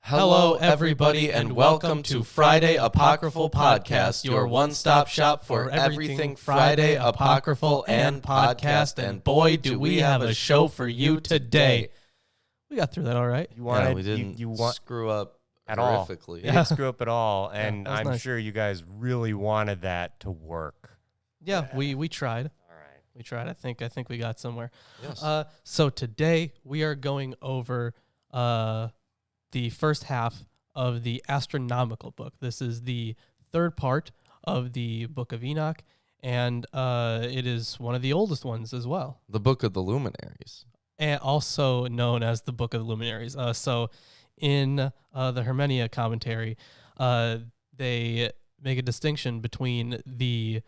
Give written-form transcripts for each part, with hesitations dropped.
Hello, everybody, and welcome to Friday Apocryphal Podcast, your one-stop shop for everything Friday Apocryphal and podcast. And boy, do we have a show for you today. We got through that all right. We didn't screw up at all. horrifically. You didn't screw up at all, and that was I'm nice. sure you guys really wanted that to work. Yeah, we tried. All right. We tried. I think we got somewhere. Yes. So today we are going over the first half of the Astronomical book. This is the third part of the Book of Enoch, and it is one of the oldest ones as well, The Book of the Luminaries. and also known as the Book of the Luminaries. So in the Hermenia commentary, they make a distinction between the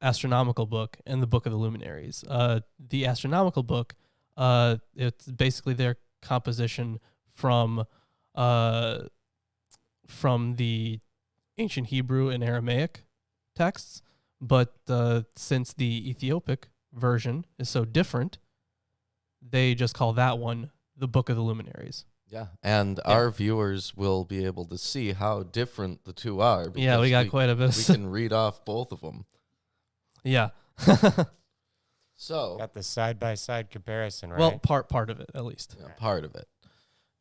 Astronomical book and the Book of the Luminaries. The Astronomical book, it's basically their composition from the ancient Hebrew and Aramaic texts, but since the Ethiopic version is so different, they just call that one the Book of the Luminaries. Yeah, and our viewers will be able to see how different the two are. Yeah, we got quite a bit. We can read off both of them. Yeah. So, Got the side-by-side comparison, right? Well, part of it at least. yeah, part of it.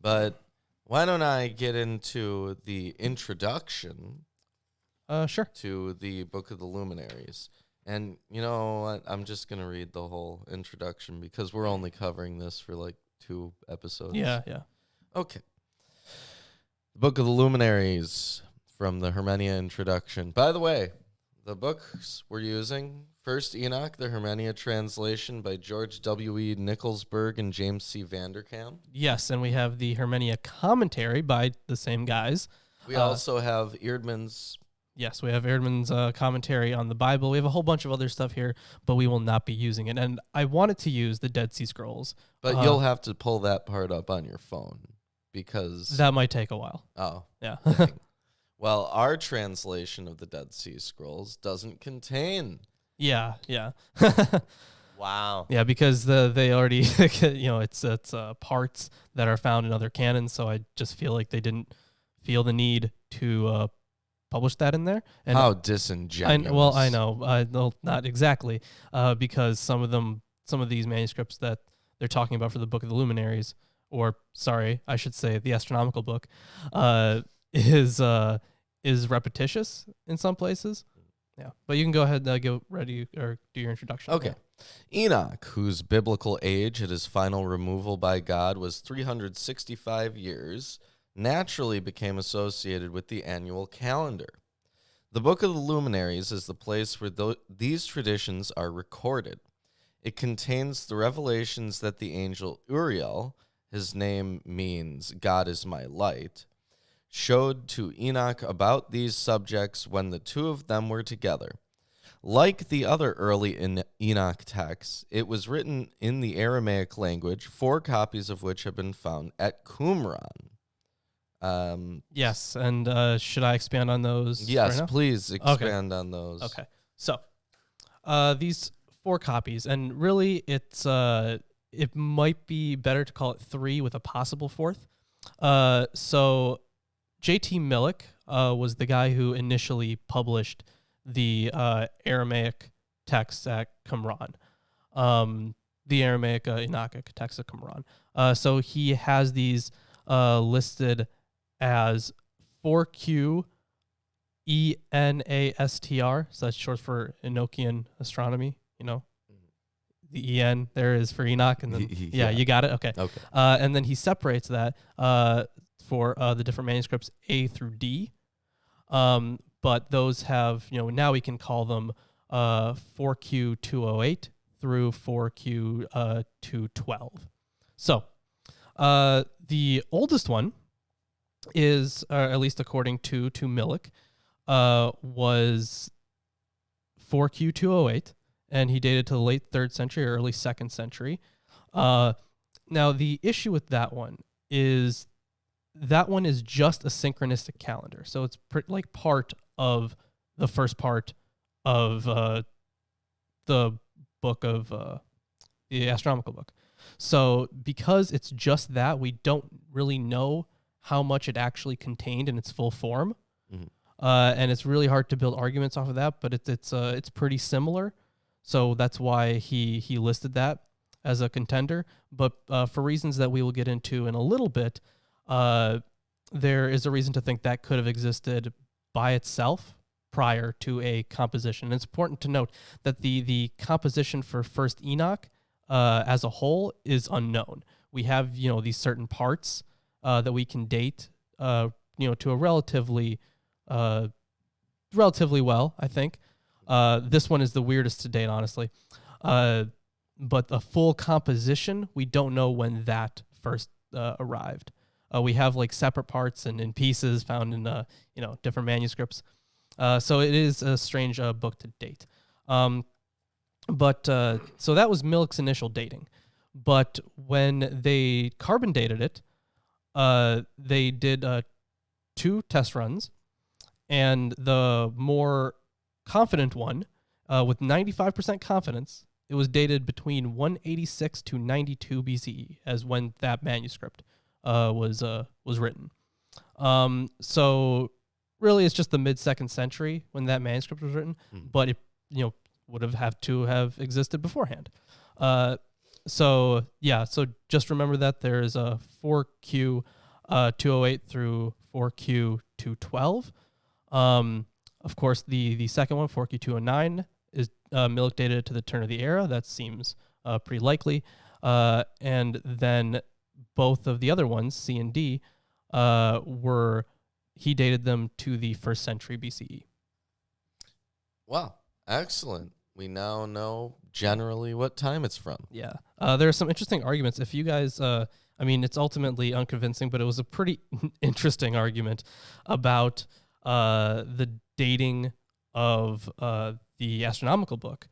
But why don't I get into the introduction Sure. to the Book of the Luminaries? And you know what? I'm just going to read the whole introduction because we're only covering this for like 2 episodes. Yeah. Okay. The Book of the Luminaries from the Hermenia introduction. By the way, the books we're using, First Enoch, the Hermenia translation by George W.E. Nicholsburg and James C. Vanderkam. Yes, and we have the Hermenia commentary by the same guys. We also have Eerdman's. Yes, we have Erdman's commentary on the Bible. We have a whole bunch of other stuff here, but we will not be using it. And I wanted to use the Dead Sea Scrolls. But you'll have to pull that part up on your phone because... That might take a while. Oh. Yeah. Dang. Well, our translation of the Dead Sea Scrolls doesn't contain... Yeah. Wow. Yeah, because they already, it's parts that are found in other canons, so I just feel like they didn't feel the need to publish that in there. And How disingenuous. I know. No, not exactly, because some of these manuscripts that they're talking about for the Book of the Luminaries, or sorry, I should say the Astronomical book, is repetitious in some places. Yeah, but you can go ahead and get ready or do your introduction. Okay. Enoch, whose biblical age at his final removal by God was 365 years, naturally became associated with the annual calendar. The Book of the Luminaries is the place where these traditions are recorded. It contains the revelations that the angel Uriel, his name means God is my light, showed to Enoch about these subjects when the two of them were together. Like the other early Enoch texts, it was written in the Aramaic language, 4 copies of which have been found at Qumran. Yes, and should I expand on those? Yes, right now? please expand on those. Okay. So, these 4 copies, and really it might be better to call it 3 with a possible 4th. So J.T. Millick was the guy who initially published the Aramaic texts at Qumran, the Aramaic Enochic texts at Qumran. So he has these listed as 4Q ENASTR, so that's short for Enochian astronomy, The EN there is for Enoch, and then Yeah. you got it. Okay. Okay. And then he separates that for the different manuscripts A through D. But those have, now we can call them 4Q 208 through 4Q 212. So the oldest one is, at least according to Millick, was 4Q 208, and he dated to the late 3rd century or early 2nd century. Now, the issue with that one is just a synchronistic calendar. So it's like part of the first part of the book of the Astronomical book. So because it's just that, we don't really know how much it actually contained in its full form. Mhm. And it's really hard to build arguments off of that, but it's pretty similar. So that's why he listed that as a contender. But for reasons that we will get into in a little bit, there is a reason to think that could have existed by itself prior to a composition. And it's important to note that the composition for First Enoch as a whole is unknown. We have these certain parts that we can date to a relatively well, I think. This one is the weirdest to date, honestly. But the full composition, we don't know when that first arrived. We have like separate parts and in pieces found in different manuscripts. So it is a strange book to date. But so that was Milk's initial dating. But when they carbon dated it, they did 2 test runs, and the more confident one, with 95% confidence, it was dated between 186 to 92 BCE as when that manuscript was written. So really, it's just the mid-2nd century when that manuscript was written, but it would have to have existed beforehand. So just remember that there's a 4Q 208 through 4Q 212. Of course, the second one, 4Q 209, is Milk dated to the turn of the era. That seems pretty likely. And then both of the other ones, C and D, he dated them to the 1st century BCE. Wow, excellent. We now know generally what time it's from. Yeah. There are some interesting arguments. If you guys, it's ultimately unconvincing, but it was a pretty interesting argument about the dating of the Astronomical book,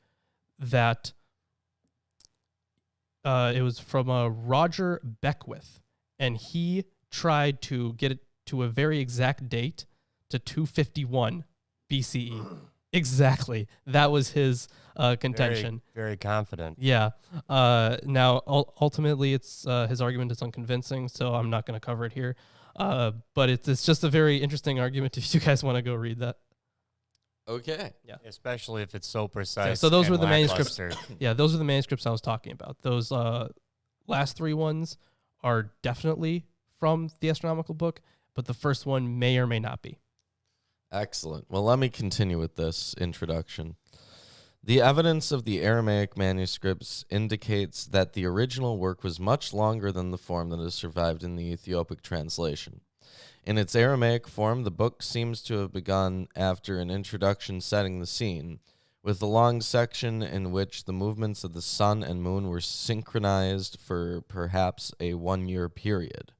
that it was from Roger Beckwith, and he tried to get it to a very exact date to 251 BCE. Exactly. That was his contention. Very, very confident. Yeah. Now, ultimately, it's his argument is unconvincing, so I'm not going to cover it here. But it's just a very interesting argument if you guys want to go read that. Okay. Yeah. Especially if it's so precise. Yeah, so those and were the manuscripts. lackluster. Yeah, those are the manuscripts I was talking about. Those last 3 ones are definitely from the Astronomical book, but the first one may or may not be. Excellent. Well, let me continue with this introduction. The evidence of the Aramaic manuscripts indicates that the original work was much longer than the form that has survived in the Ethiopic translation. In its Aramaic form, the book seems to have begun after an introduction setting the scene, with a long section in which the movements of the sun and moon were synchronized for perhaps a 1-year period,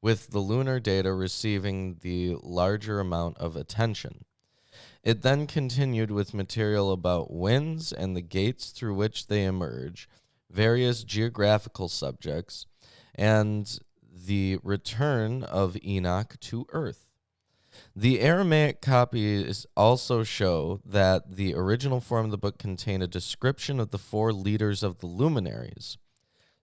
with the lunar data receiving the larger amount of attention. It then continued with material about winds and the gates through which they emerge, various geographical subjects, and the return of Enoch to Earth. The Aramaic copies also show that the original form of the book contained a description of the 4 leaders of the luminaries.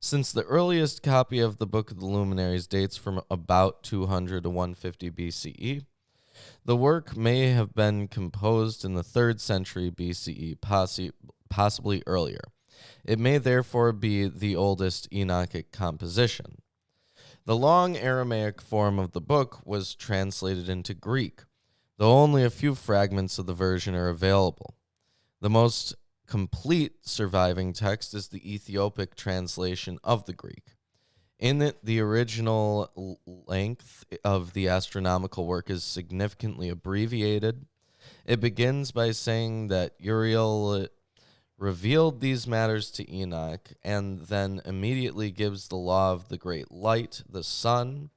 Since the earliest copy of the Book of the Luminaries dates from about 200 to 150 BCE, the work may have been composed in the 3rd century BCE, possibly earlier. It may therefore be the oldest Enochic composition. The long Aramaic form of the book was translated into Greek, though only a few fragments of the version are available. The most complete surviving text is the Ethiopic translation of the Greek. In it, the original length of the astronomical work is significantly abbreviated. It begins by saying that Uriel revealed these matters to Enoch, and then immediately gives the law of the great light, the sun.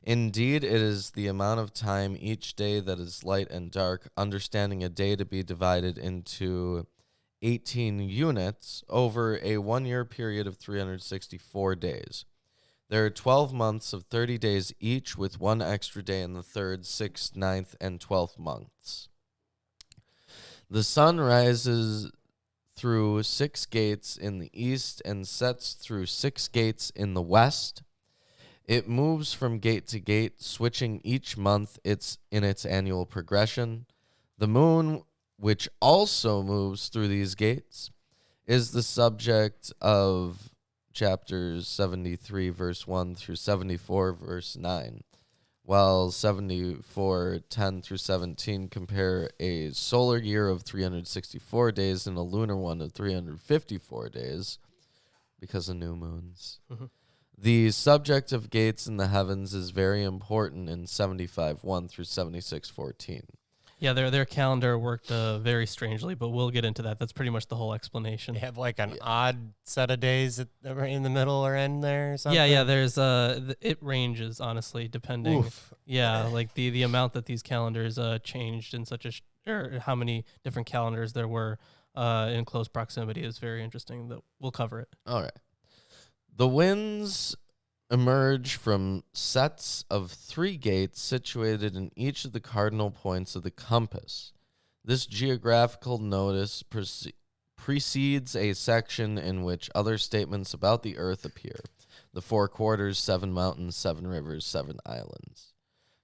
Indeed, it is the amount of time each day that is light and dark, understanding a day to be divided into 18 units over a 1-year period of 364 days. There are 12 months of 30 days each, with 1 extra day in the 3rd, 6th, 9th, and 12th months. The sun rises through 6 gates in the east and sets through 6 gates in the west. It moves from gate to gate, switching each month in its annual progression. The moon, which also moves through these gates, is the subject of chapters 73, verse 1 through 74, verse 9, while 74, 10 through 17 compare a solar year of 364 days and a lunar one of 354 days because of new moons. Mm-hmm. The subject of gates in the heavens is very important in 75, 1 through 76, 14. Yeah, their calendar worked very strangely, but we'll get into that. That's pretty much the whole explanation. They have like an odd set of days that are in the middle or end there or something. Yeah. There's it ranges honestly depending. Oof. Yeah, like the amount that these calendars changed in such a or how many different calendars there were in close proximity is very interesting. That we'll cover it. All right. The winds emerge from sets of 3 gates situated in each of the cardinal points of the compass. This geographical notice precedes a section in which other statements about the earth appear. The 4 quarters, 7 mountains, 7 rivers, 7 islands.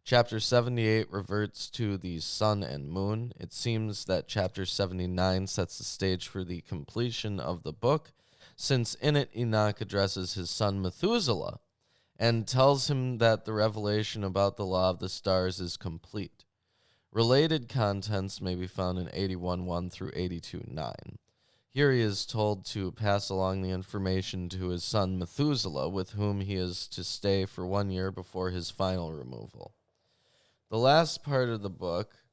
Chapter 78 reverts to the sun and moon. It seems that chapter 79 sets the stage for the completion of the book, since in it Enoch addresses his son Methuselah and tells him that the revelation about the law of the stars is complete. Related contents may be found in 81:1 through 82:9. Here he is told to pass along the information to his son Methuselah, with whom he is to stay for 1 year before his final removal. The last part of the book,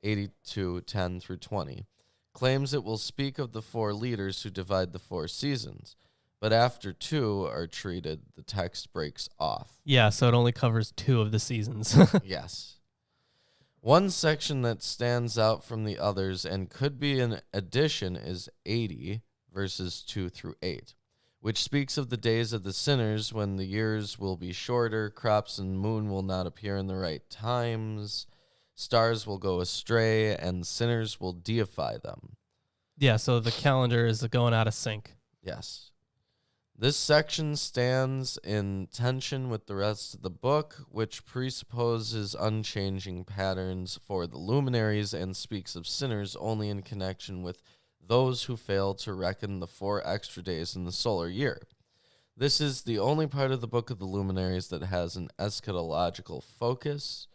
82:10 through 20, claims it will speak of the 4 leaders who divide the 4 seasons. But after 2 are treated, the text breaks off. Yeah, so it only covers 2 of the seasons. Yes. One section that stands out from the others and could be an addition is 80, verses 2 through 8, which speaks of the days of the sinners when the years will be shorter, crops and moon will not appear in the right times, stars will go astray, and sinners will deify them. Yeah, so the calendar is going out of sync. Yes. This section stands in tension with the rest of the book, which presupposes unchanging patterns for the luminaries and speaks of sinners only in connection with those who fail to reckon the 4 extra days in the solar year. This is the only part of the Book of the Luminaries that has an eschatological focus,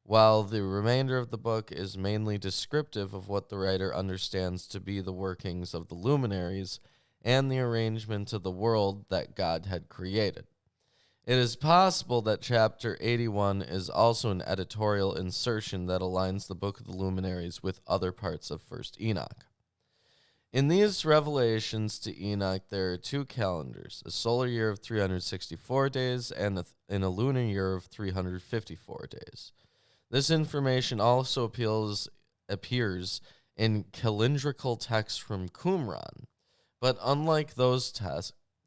while the remainder of the book is mainly descriptive of what the writer understands to be the workings of the luminaries and the arrangement of the world that God had created. It is possible that chapter 81 is also an editorial insertion that aligns the Book of the Luminaries with other parts of 1st Enoch. In these revelations to Enoch, there are 2 calendars, a solar year of 364 days and a lunar year of 354 days. This information also appears in calendrical texts from Qumran, but unlike those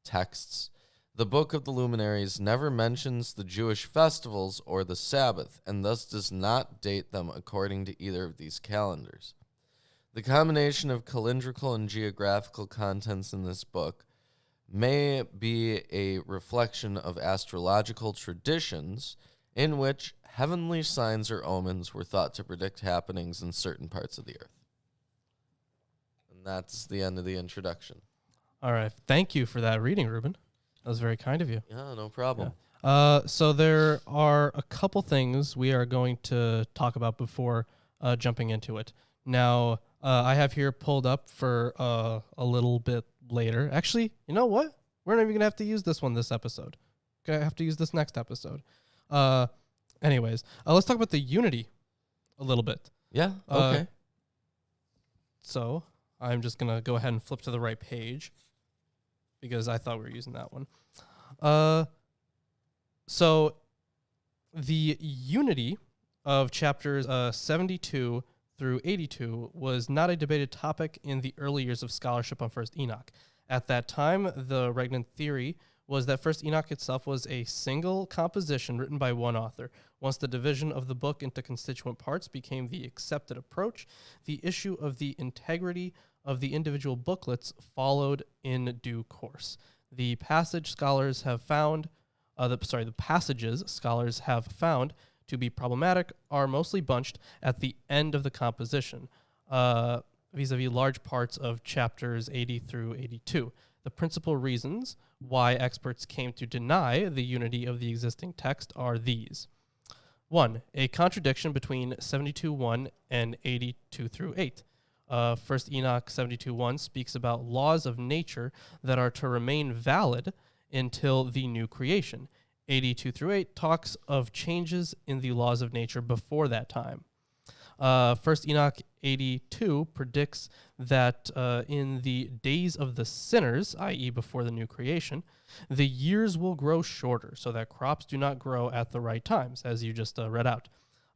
texts, the Book of the Luminaries never mentions the Jewish festivals or the Sabbath, and thus does not date them according to either of these calendars. The combination of calendrical and geographical contents in this book may be a reflection of astrological traditions in which heavenly signs or omens were thought to predict happenings in certain parts of the earth. And that's the end of the introduction. All right. Thank you for that reading, Ruben. That was very kind of you. Yeah, no problem. Yeah. So there are a couple things we are going to talk about before jumping into it. Now, I have here pulled up for a little bit later. Actually, you know what? We're not even going to have to use this one this episode. Going to have to use this next episode. Anyways, let's talk about the Unity a little bit. Yeah, okay. So I'm just going to go ahead and flip to the right page because I thought we were using that one. So the Unity of chapters 72 through 82 was not a debated topic in the early years of scholarship on 1st Enoch. At that time, the regnant theory was that 1st Enoch itself was a single composition written by one author. Once the division of the book into constituent parts became the accepted approach, the issue of the integrity of the individual booklets followed in due course. The passage scholars have found the passages scholars have found to be problematic are mostly bunched at the end of the composition, vis-a-vis large parts of chapters 80 through 82. The principal reasons why experts came to deny the unity of the existing text are these. 1. A contradiction between 72:1 and 82 through 8. First Enoch 72:1 speaks about laws of nature that are to remain valid until the new creation. 82 through 8 talks of changes in the laws of nature before that time. First Enoch 82 predicts that in the days of the sinners, i.e. before the new creation, the years will grow shorter so that crops do not grow at the right times, as you just read out.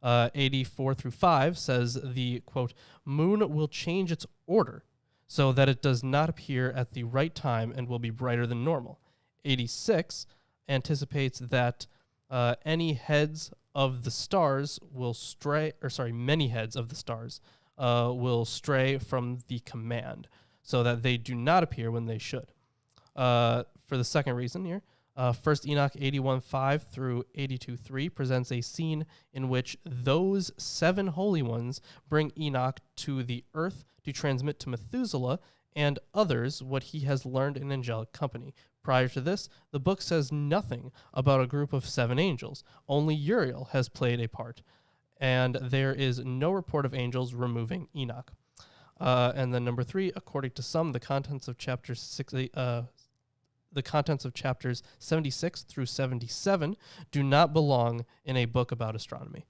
84 through 5 says the, quote, moon will change its order so that it does not appear at the right time and will be brighter than normal. 86 anticipates that many heads of the stars will stray from the command so that they do not appear when they should. For the second reason here, First Enoch 81:5 through 82:3 presents a scene in which those 7 holy ones bring Enoch to the earth to transmit to Methuselah and others what he has learned in angelic company. Prior to this, the book says nothing about a group of 7 angels. Only Uriel has played a part, and there is no report of angels removing Enoch. And then number 3, according to some, the contents of chapters 76 through 77 do not belong in a book about astronomy.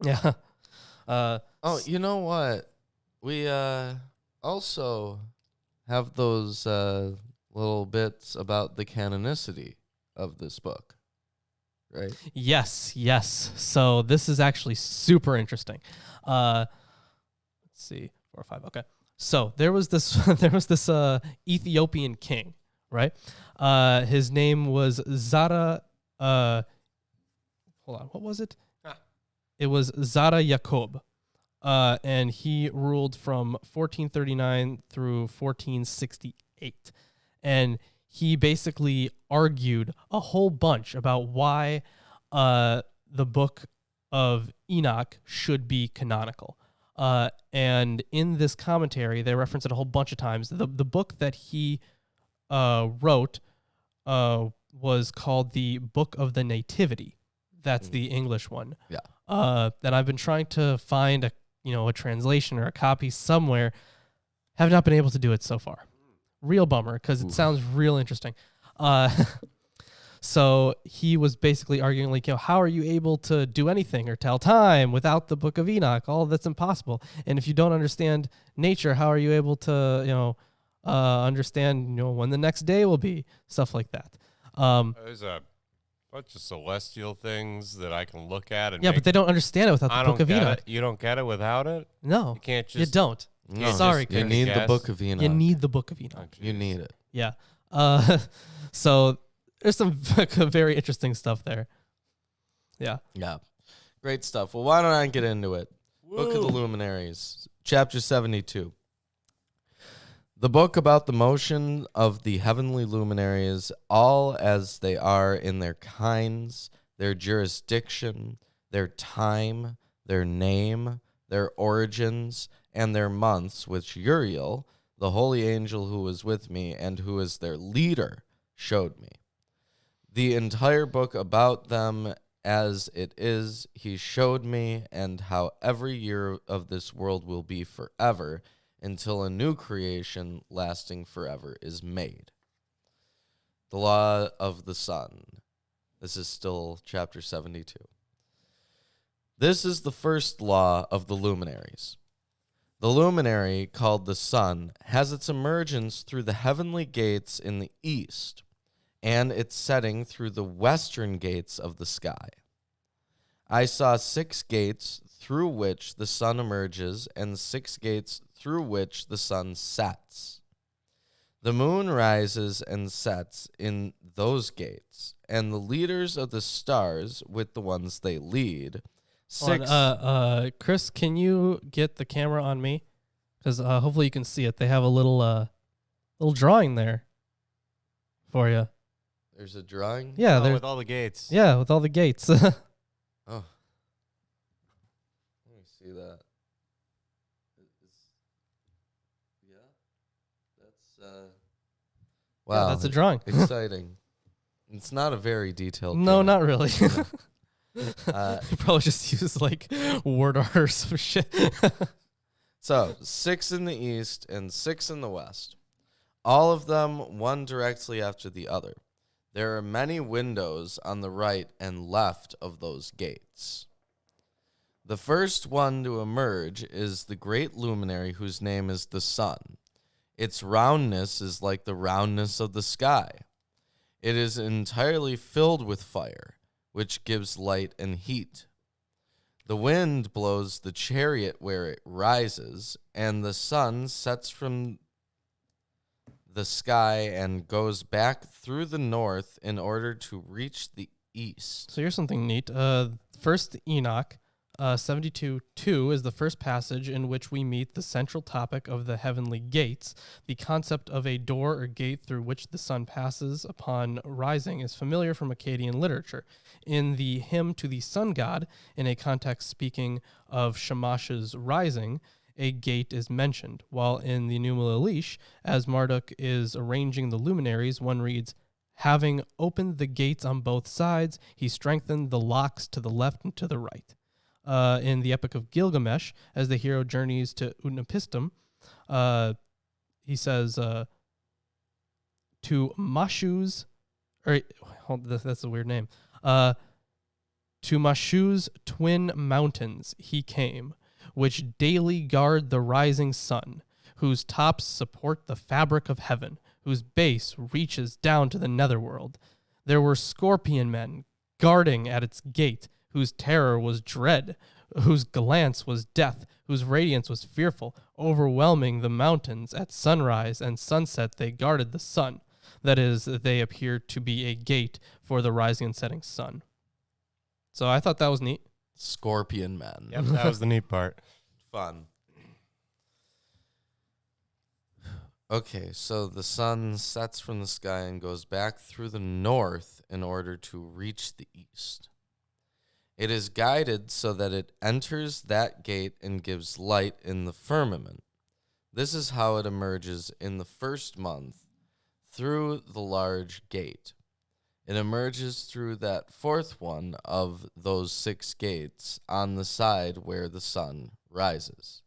Yeah. You know what? We also have those little bits about the canonicity of this book, right? Yes. So this is actually super interesting. Let's see, 4 or 5. Okay. So there was this Ethiopian king, right? His name was Zara. Hold on, what was it? It was Zara Yacob, and he ruled from 1439 through 1468, and he basically argued a whole bunch about why the book of Enoch should be canonical. And in this commentary, they reference it a whole bunch of times. The book that he wrote was called the Book of the Nativity. That's the English one. Yeah. And I've been trying to find a translation or a copy somewhere. Have not been able to do it so far. Real bummer, because it sounds real interesting. So he was basically arguing, like, how are you able to do anything or tell time without the Book of Enoch? All of that's impossible. And if you don't understand nature, how are you able to, understand, when the next day will be? Stuff like that. There's a bunch of celestial things that I can look at. And but they don't understand it without the Book of Enoch. You don't get it without it? No. You can't just... You don't. No, Sorry, you need the Book of Enoch. You need the Book of Enoch. You need it. Yeah. So there's some very interesting stuff there. Yeah. Yeah. Great stuff. Well, why don't I get into it? Book of the Luminaries, chapter 72. The book about the motion of the heavenly luminaries, all as they are in their kinds, their jurisdiction, their time, their name, their origins, and their months, which Uriel, the holy angel who was with me and who is their leader, showed me. The entire book about them as it is, he showed me, and how every year of this world will be forever, until a new creation lasting forever is made. The law of the sun. This is still chapter 72. This is the first law of the luminaries. The luminary, called the sun, has its emergence through the heavenly gates in the east, and its setting through the western gates of the sky. I saw 6 gates through which the sun emerges, and 6 gates through which the sun sets. The moon rises and sets in those gates, and the leaders of the stars with the ones they lead. 6. Chris, can you get the camera on me? Because hopefully you can see it. They have a little drawing there for you. There's a drawing? Yeah, Oh, there's with all the gates. yeah with all the gates. Oh. Let me see that. Yeah. That's wow. that's a drawing. Exciting. It's not a very detailed No, drawing. not really. Uh, You probably just use like word art or some shit. So, 6 in the east and 6 in the west. All of them one directly after the other. There are many windows on the right and left of those gates. The first one to emerge is the great luminary whose name is the sun. Its roundness is like the roundness of the sky. It is entirely filled with fire, which gives light and heat. The wind blows the chariot where it rises, and the sun sets from the sky and goes back through the north in order to reach the east. So here's something neat. First Enoch, 72:2 is the first passage in which we meet the central topic of the heavenly gates. The concept of a door or gate through which the sun passes upon rising is familiar from Akkadian literature. In the hymn to the sun god, in a context speaking of Shamash's rising, a gate is mentioned, while in the Pneuma Elish, as Marduk is arranging the luminaries, one reads, "Having opened the gates on both sides, he strengthened the locks to the left and to the right." In the Epic of Gilgamesh, as the hero journeys to Utnapishtim, he says, to Mashu's, that's a weird name, to Mashu's twin mountains he came, which daily guard the rising sun, whose tops support the fabric of heaven, whose base reaches down to the netherworld. There were scorpion men guarding at its gate, whose terror was dread, whose glance was death, whose radiance was fearful, overwhelming the mountains. At sunrise and sunset they guarded the sun. That is, they appeared to be a gate for the rising and setting sun. So I thought that was neat. Scorpion men. Yep, that was the neat part. Fun. Okay, so the sun sets from the sky and goes back through the north in order to reach the east. It is guided so that it enters that gate and gives light in the firmament. This is how it emerges in the first month through the large gate. It emerges through that fourth one of those 6 gates on the side where the sun rises.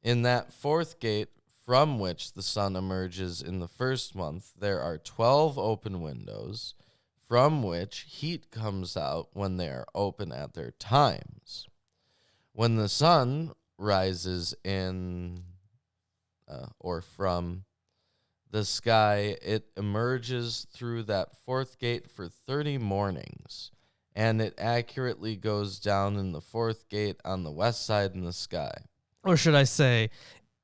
In that fourth gate from which the sun emerges in the first month, there are 12 open windows from which heat comes out when they are open at their times. When the sun rises in or from the sky, it emerges through that fourth gate for 30 mornings, and it accurately goes down in the fourth gate on the west side in the sky. Or should I say,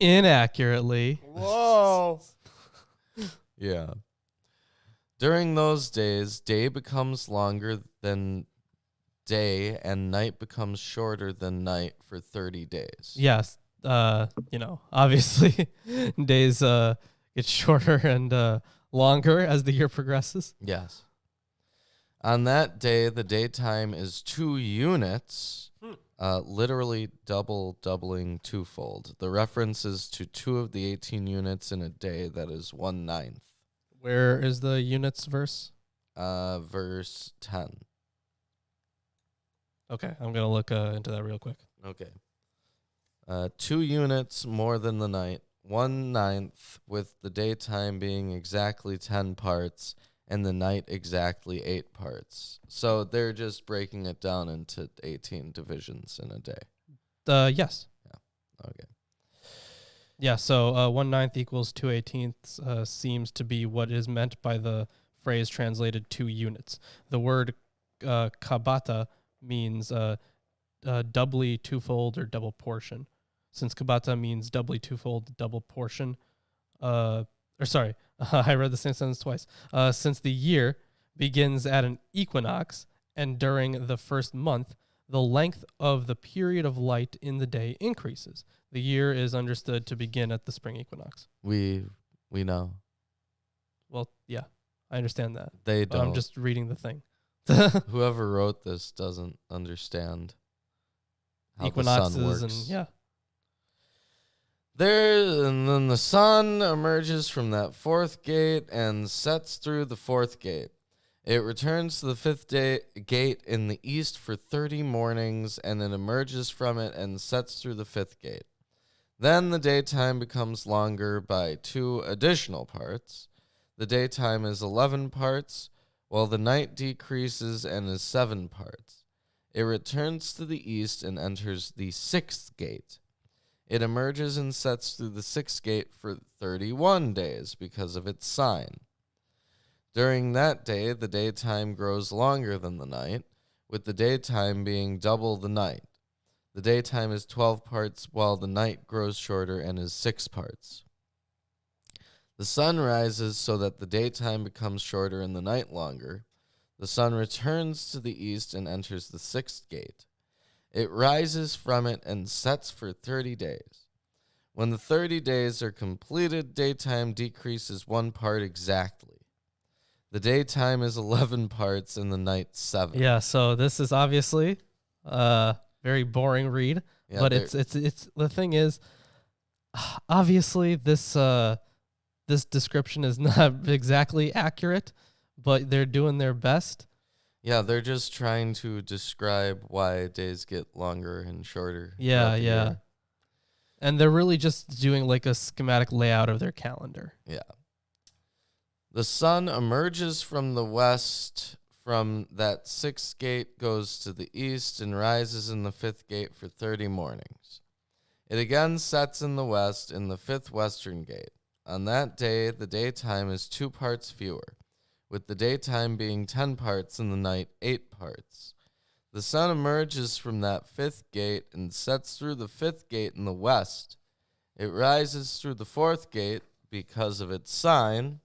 inaccurately. Whoa. Yeah. During those days, day becomes longer than day, and night becomes shorter than night for 30 days. Yes, obviously days get shorter and longer as the year progresses. Yes. On that day, the daytime is 2 units, literally doubling twofold. The reference is to 2 of the 18 units in a day, that is 1/9. Where is the units verse? Verse 10. Okay, I'm going to look into that real quick. Okay. 2 units more than the night, 1/9, with the daytime being exactly 10 parts and the night exactly 8 parts. So they're just breaking it down into 18 divisions in a day. Yes. Okay. Yeah, so 1/9 equals 2/18 seems to be what is meant by the phrase translated 2 units. The word kabata means doubly twofold or double portion. Since kabata means doubly twofold, double portion, I read the same sentence twice. Since the year begins at an equinox and during the first month, the length of the period of light in the day increases. The year is understood to begin at the spring equinox. We know. Well, yeah. I understand that. They But I'm don't. just reading the thing. Whoever wrote this doesn't understand how the Equinoxes sun works. and yeah. And then the sun emerges from that fourth gate and sets through the fourth gate. It returns to the fifth gate in the east for 30 mornings, and it emerges from it and sets through the fifth gate. Then the daytime becomes longer by 2 additional parts. The daytime is 11 parts, while the night decreases and is 7 parts. It returns to the east and enters the sixth gate. It emerges and sets through the sixth gate for 31 days because of its sign. During that day, the daytime grows longer than the night, with the daytime being double the night. The daytime is 12 parts, while the night grows shorter and is 6 parts. The sun rises so that the daytime becomes shorter and the night longer. The sun returns to the east and enters the sixth gate. It rises from it and sets for 30 days. When the 30 days are completed, daytime decreases 1 part exactly. The daytime is 11 parts and the night 7. Yeah, so this is obviously very boring read, Yeah, but it's the thing is, obviously this description is not exactly accurate, but they're doing their best. Yeah, they're just trying to describe why days get longer and shorter. Yeah, throughout the yeah. year. And they're really just doing like a schematic layout of their calendar. Yeah. The sun emerges from the west from that sixth gate, goes to the east, and rises in the fifth gate for 30 mornings. It again sets in the west in the fifth western gate. On that day, the daytime is 2 parts fewer, with the daytime being 10 parts and the night 8 parts. The sun emerges from that fifth gate and sets through the fifth gate in the west. It rises through the fourth gate because of its sign.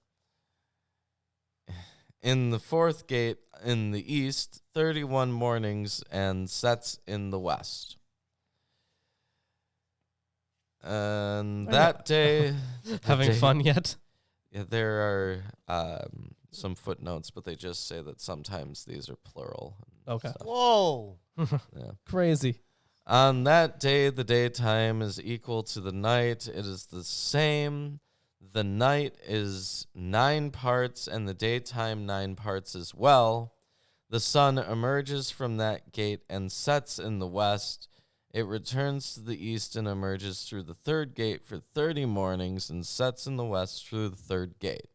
In the fourth gate in the east, 31 mornings, and sets in the west. And that day... Having fun yet? Yeah, there are some footnotes, but they just say that sometimes these are plural. and Okay. stuff. Whoa. Yeah. Crazy. On that day, the daytime is equal to the night. It is the same. The night is 9 parts and the daytime 9 parts as well. The sun emerges from that gate and sets in the west. It returns to the east and emerges through the third gate for 30 mornings and sets in the west through the third gate.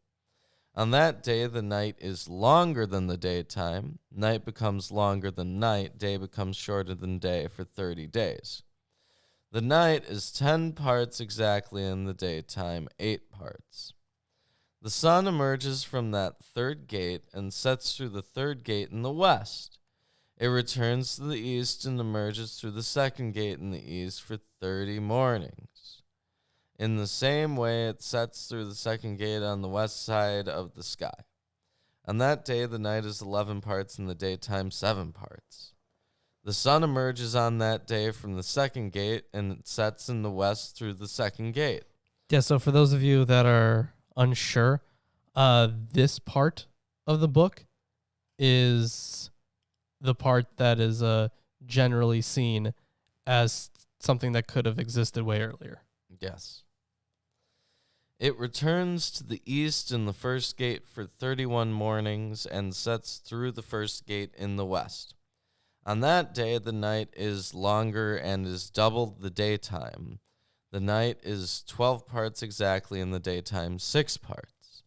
On that day, the night is longer than the daytime. Night becomes longer than night. Day becomes shorter than day for 30 days. The night is 10 parts exactly and the daytime 8 parts. The sun emerges from that third gate and sets through the third gate in the west. It returns to the east and emerges through the second gate in the east for 30 mornings. In the same way, it sets through the second gate on the west side of the sky. On that day, the night is 11 parts and the daytime 7 parts. The sun emerges on that day from the second gate and it sets in the west through the second gate. Yeah, so for those of you that are unsure, this part of the book is the part that is generally seen as something that could have existed way earlier. Yes. It returns to the east in the first gate for 31 mornings and sets through the first gate in the west. On that day, the night is longer and is double the daytime. The night is 12 parts exactly and the daytime 6 parts.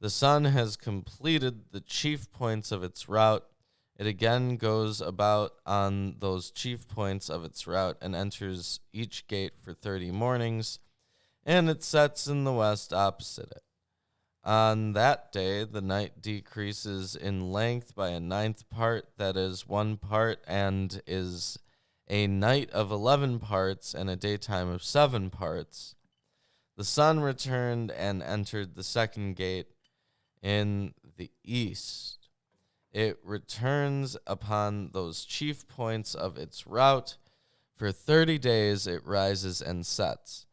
The sun has completed the chief points of its route. It again goes about on those chief points of its route and enters each gate for 30 mornings, and it sets in the west opposite it. On that day, the night decreases in length by a 9th part, that is 1 part, and is a night of 11 parts and a daytime of 7 parts. The sun returned and entered the second gate in the east. It returns upon those chief points of its route. For 30 days it rises and sets.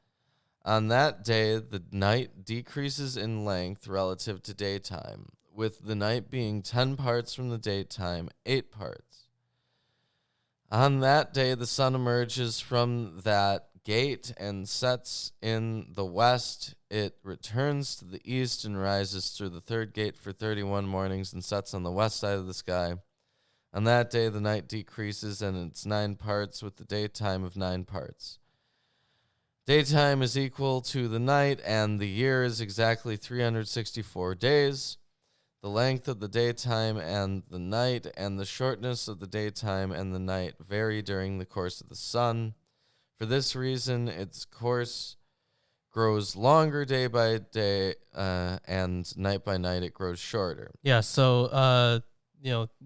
On that day, the night decreases in length relative to daytime, with the night being 10 parts from the daytime, 8 parts. On that day, the sun emerges from that gate and sets in the west. It returns to the east and rises through the third gate for 31 mornings and sets on the west side of the sky. On that day, the night decreases and it's 9 parts with the daytime of 9 parts. Daytime is equal to the night, and the year is exactly 364 days. The length of the daytime and the night and the shortness of the daytime and the night vary during the course of the sun. For this reason, its course grows longer day by day, and night by night it grows shorter. Yeah, so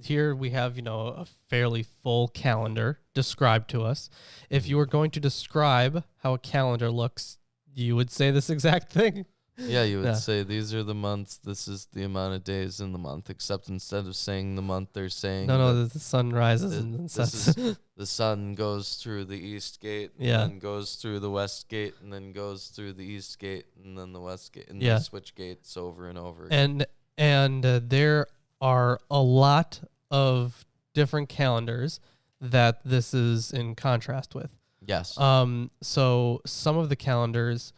here we have, a fairly full calendar described to us. If you were going to describe how a calendar looks, you would say this exact thing. Yeah, you would say these are the months, this is the amount of days in the month, except instead of saying the month, they're saying No, the sun rises and then sets. the sun goes through the east gate, Yeah. and then goes through the west gate, and then goes through the east gate, and then the west gate, and Yeah. they switch gates over and over again. And there are a lot of different calendars that this is in contrast with. Yes. So some of the calendars,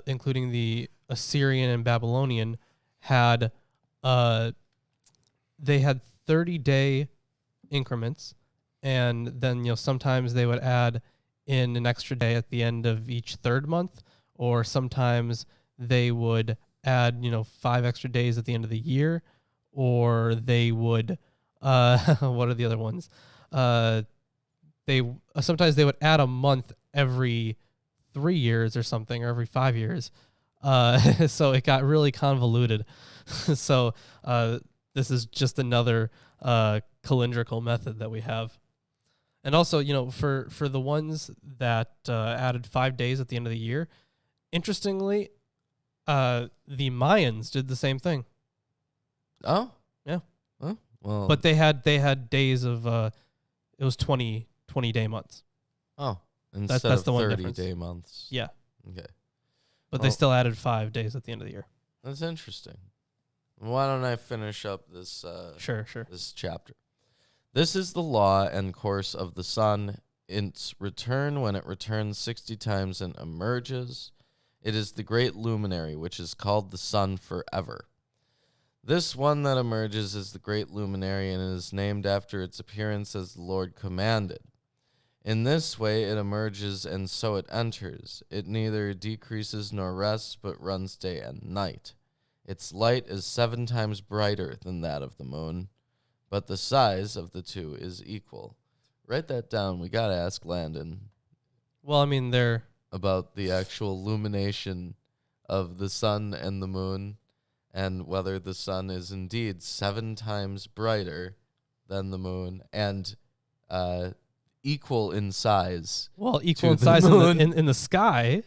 including the Assyrian and Babylonian, had 30-day increments, and then sometimes they would add in an extra day at the end of each third month, or sometimes they would add 5 extra days at the end of the year, or they would what are the other ones? Sometimes they would add a month every 3 years or something, or every 5 years. So it got really convoluted. So this is just another calendrical method that we have. And also, for the ones that added 5 days at the end of the year, interestingly, the Mayans did the same thing. Oh? Yeah. Oh, well. But they had days of it was 20-day months. Oh, instead that's of the one 30-day months. Yeah. Okay. But they still added 5 days at the end of the year. That's interesting. Why don't I finish up this Sure. this chapter? This is the law and course of the sun. Its return when it returns 60 times and emerges. It is the great luminary, which is called the sun forever. This one that emerges is the great luminary and is named after its appearance as the Lord commanded. In this way it emerges and so it enters. It neither decreases nor rests, but runs day and night. Its light is 7 times brighter than that of the moon, but the size of the two is equal. Write that down. We got to ask Landon. Well, I mean, they're about the actual illumination of the sun and the moon, and whether the sun is indeed 7 times brighter than the moon and equal in size. Well, equal in the size moon. in the sky.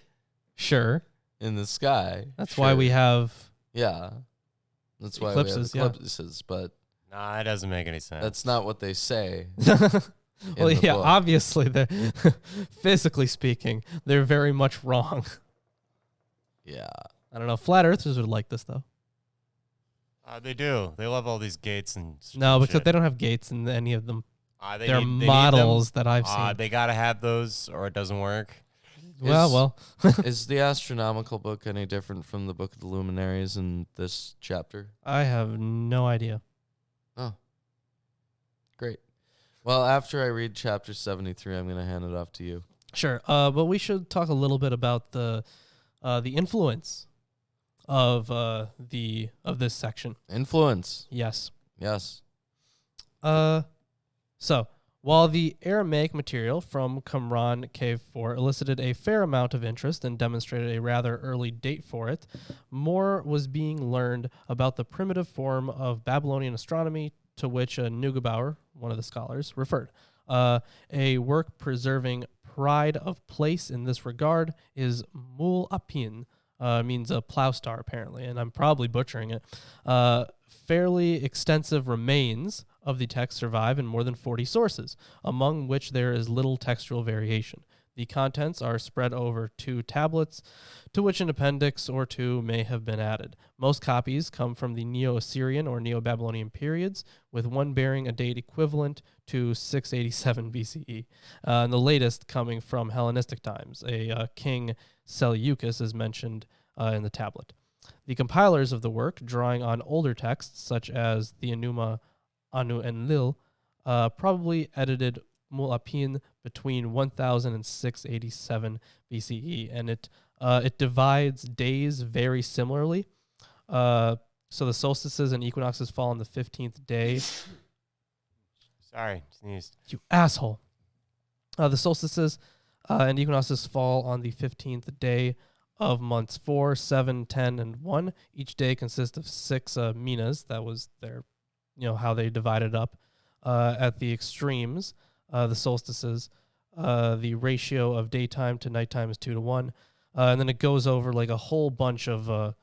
Sure. In the sky. That's why we have Yeah. That's why eclipses, we have eclipses, but Nah, it doesn't make any sense. that's not what they say. Well, in the yeah, book. obviously they're physically speaking, they're very much wrong. Yeah. I don't know. Flat earthers would like this though. They do. They love all these gates and No, because shit. they don't have gates in any of them. They They're need them. models that I've seen. They gotta have those, or it doesn't work. Well. Is the Astronomical book any different from the Book of the Luminaries in this chapter? I have no idea. Oh, great. Well, after I read chapter 73, I'm going to hand it off to you. Sure. But we should talk a little bit about the influence of this section. Influence. Yes. Yes. So, while the Aramaic material from Qumran Cave 4 elicited a fair amount of interest and demonstrated a rather early date for it, more was being learned about the primitive form of Babylonian astronomy to which Neugebauer, one of the scholars, referred. A work preserving pride of place in this regard is Mul Apin, means a plow star apparently, and I'm probably butchering it. Fairly extensive remains of the text survive in more than 40 sources, among which there is little textual variation. The contents are spread over 2 tablets, to which an appendix or 2 may have been added. Most copies come from the Neo-Assyrian or Neo-Babylonian periods, with one bearing a date equivalent to 687 BCE, and the latest coming from Hellenistic times. A king Seleucus is mentioned in the tablet. The compilers of the work, drawing on older texts such as the Enuma, Anu, and Lil, probably edited Mulapin between 1000 and 687 BCE, and it divides days very similarly. So the solstices and equinoxes fall on the 15th day. Sorry, sneezed. You asshole. The solstices and equinoxes fall on the 15th day of months 4, 7, 10, and 1. Each day consists of 6 minas. That was their, how they divided up. At the extremes, the solstices, the ratio of daytime to nighttime is 2 to 1. And then it goes over like a whole bunch of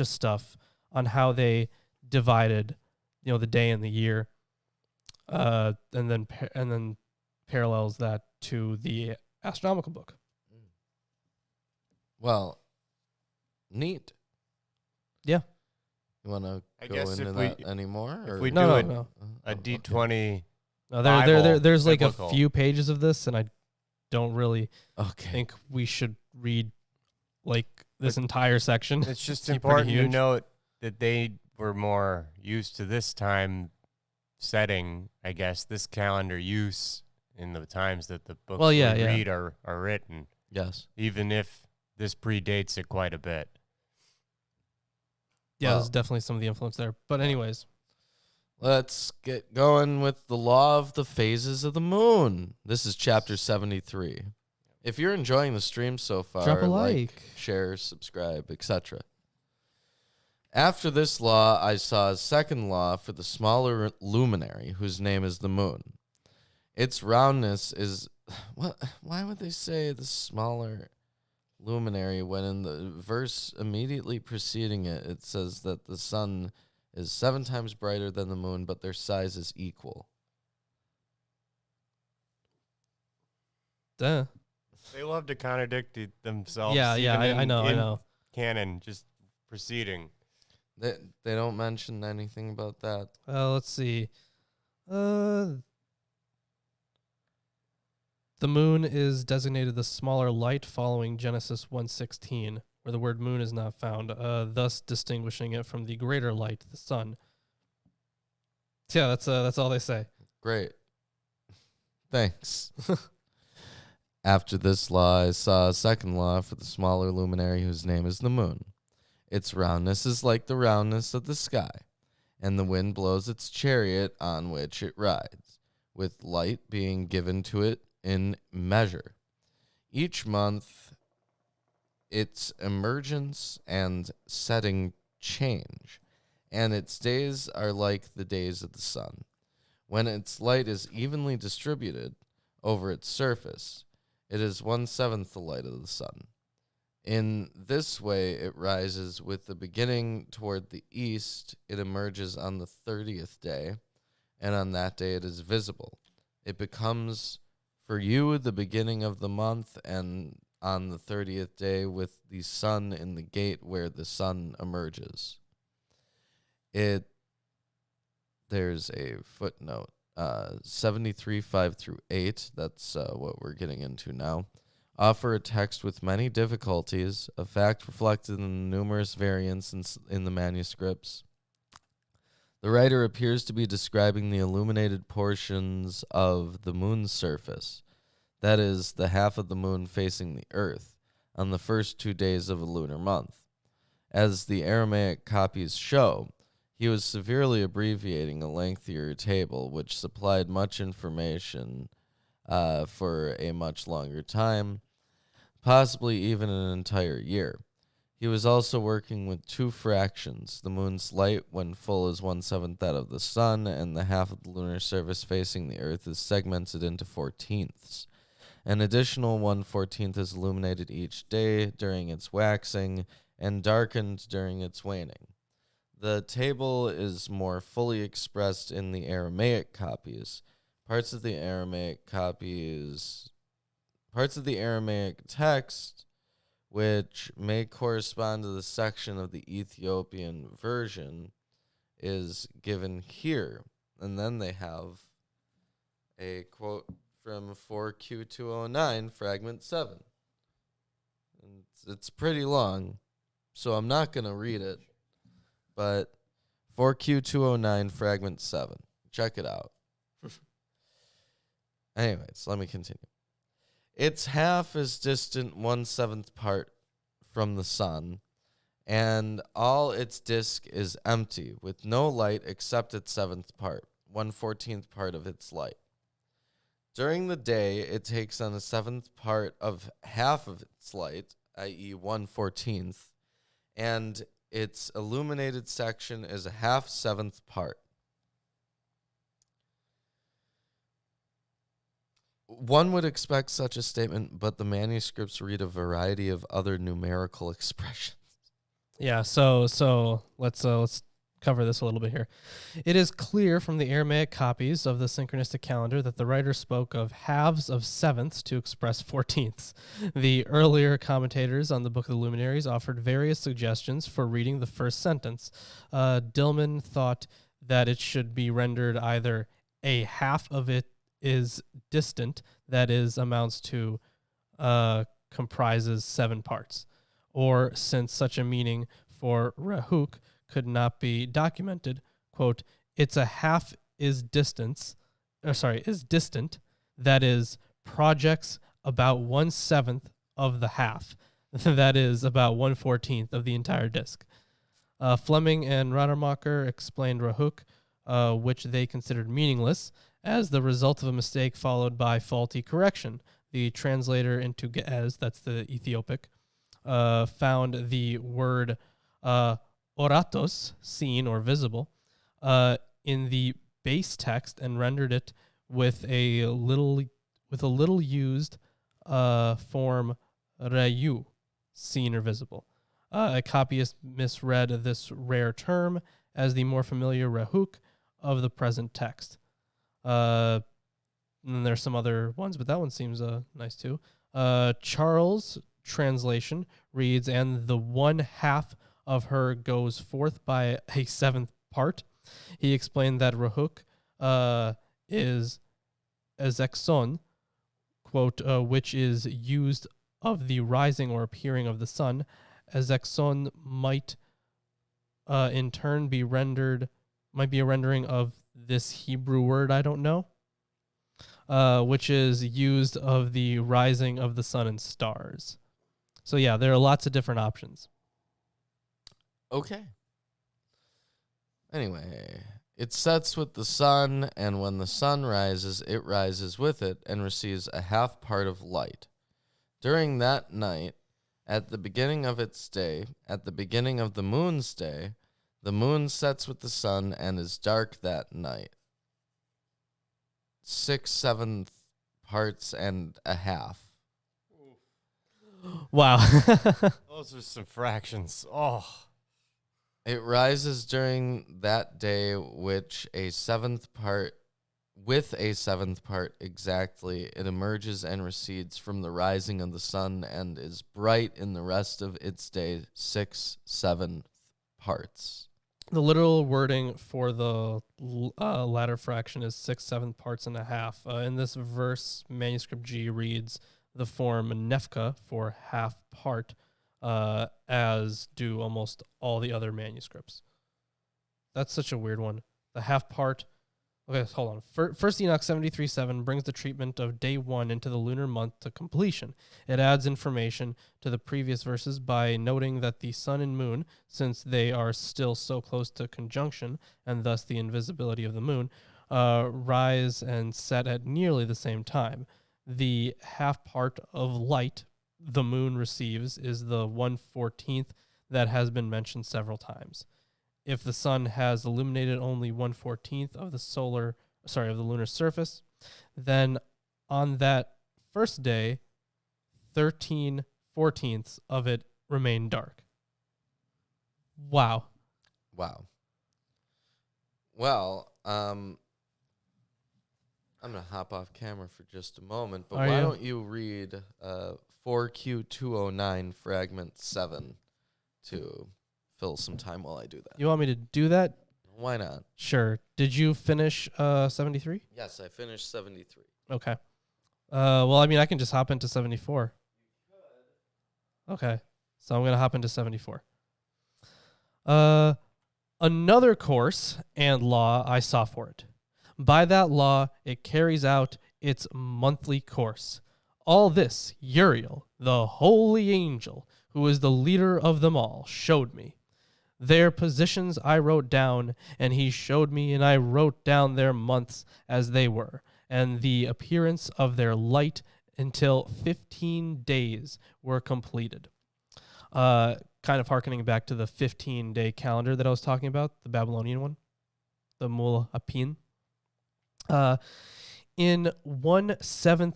stuff on how they divided, the day and the year. And then parallels that to the astronomical book. Well, neat. Yeah. You want to I go guess into if that anymore? if or- we No, do no. a okay. D20. No, Bible, there's like biblical. a few pages of this, and I don't really Okay. think we should read like this entire section. It's just pretty important to huge. note that they were more used to this time setting, I guess, this calendar use in the times that the books we read are written, Yes. even if this predates it quite a bit. Yeah, Well- there's definitely some of the influence there. But anyways, Let's get going with the law of the phases of the moon. This is chapter 73. If you're enjoying the stream so far, drop a like. share, subscribe, etc. After this law, I saw a second law for the smaller luminary, whose name is the moon. Its roundness is... Why would they say the smaller luminary when in the verse immediately preceding it, it says that the sun is 7 times brighter than the moon, but their size is equal? Duh. They love to contradict themselves. Yeah, even I know, I in know. Canon, just proceeding. They don't mention anything about that. Let's see. The moon is designated the smaller light following Genesis 1:16, where the word moon is not found, thus distinguishing it from the greater light, the sun. So yeah, that's all they say. Great. Thanks. After this law, I saw a second law for the smaller luminary, whose name is the moon. Its roundness is like the roundness of the sky, and the wind blows its chariot on which it rides, with light being given to it in measure. Each month, its emergence and setting change, and its days are like the days of the sun. When its light is evenly distributed over its surface, it is 1/7 the light of the sun. In this way, it rises with the beginning toward the east. It emerges on the 30th day, and on that day it is visible. It becomes for you the beginning of the month, and on the 30th day with the sun in the gate where the sun emerges. There's a footnote. 73, 5 through 8, that's what we're getting into now, offer a text with many difficulties, a fact reflected in the numerous variants in the manuscripts. The writer appears to be describing the illuminated portions of the moon's surface, that is, the half of the moon facing the earth, on the first 2 days of a lunar month. As the Aramaic copies show, he was severely abbreviating a lengthier table, which supplied much information for a much longer time, possibly even an entire year. He was also working with 2 fractions. The moon's light, when full, is 1/7 that of the sun, and the half of the lunar surface facing the earth is segmented into 14ths. An additional 1/14 is illuminated each day during its waxing and darkened during its waning. The table is more fully expressed in the Aramaic copies. Parts of the Aramaic copies parts of the Aramaic text which may correspond to the section of the Ethiopian version is given here. And then they have a quote from 4Q209, fragment 7. And it's pretty long, so I'm not going to read it. But 4Q209, fragment 7. Check it out. Anyways, let me continue. Its half is distant 1/7 part from the sun, and all its disk is empty, with no light except its 7th part, 1/14 part of its light. During the day, it takes on a 7th part of half of its light, i.e. 1/14, and its illuminated section is a half 7th part. One would expect such a statement, but the manuscripts read a variety of other numerical expressions. Yeah, so let's cover this a little bit here. It is clear from the Aramaic copies of the synchronistic calendar that the writer spoke of halves of sevenths to express 14ths. The earlier commentators on the Book of the Luminaries offered various suggestions for reading the first sentence. Dillman thought that it should be rendered either a half of it is distant, that is, amounts to, comprises 7 parts. Or, since such a meaning for Rahuk could not be documented, quote, it's a half is distant, that is, projects about 1/7 of the half, that is, about 1/14 of the entire disk. Fleming and Rademacher explained Rahuk, which they considered meaningless, as the result of a mistake followed by faulty correction. The translator into Ge'ez, that's the Ethiopic, found the word oratos, seen or visible, in the base text and rendered it with a little used form reyu, seen or visible. A copyist misread this rare term as the more familiar Rahuk of the present text. And then there's some other ones, but that one seems nice too. Charles' translation reads, and the 1/2 of her goes forth by a 7th part. He explained that Rahuk is ezekson, quote, which is used of the rising or appearing of the sun. Ezekson might in turn be a rendering of this Hebrew word I don't know, which is used of the rising of the sun and stars. So yeah, there are lots of different options. Okay. Anyway, it sets with the sun, and when the sun rises, it rises with it and receives a half part of light. During that night, at the beginning of its day, at the beginning of the moon's day, the moon sets with the sun and is dark that night. 6/7 parts and a half. Wow. Those are some fractions. Oh. It rises during that day, with a 7th part exactly. It emerges and recedes from the rising of the sun and is bright in the rest of its day, 6/7 parts. The literal wording for the latter fraction is 6/7 parts and a half. In this verse, manuscript G reads the form nefka for half part, as do almost all the other manuscripts. That's such a weird one. The half part. Okay, hold on. First Enoch 73:7 brings the treatment of day 1 into the lunar month to completion. It adds information to the previous verses by noting that the sun and moon, since they are still so close to conjunction, and thus the invisibility of the moon, rise and set at nearly the same time. The half part of light the moon receives is the 1/14 that has been mentioned several times. If the sun has illuminated only 1/14 of the lunar surface, then on that first day, 13/14 of it remain dark. Wow. Well, I'm going to hop off camera for just a moment, but Are why you? don't you read 4Q209 fragment 7 to fill some time while I do that. You want me to do that? Why not? Sure. Did you finish 73? Yes, I finished 73. Okay. Well, I mean, I can just hop into 74. Okay. So I'm going to hop into 74. Another course and law I saw for it. By that law, it carries out its monthly course. All this, Uriel, the holy angel, who is the leader of them all, showed me. Their positions I wrote down, and he showed me, and I wrote down their months as they were, and the appearance of their light until 15 days were completed. Kind of hearkening back to the 15-day calendar that I was talking about, the Babylonian one, the Mul Apin. In 1/7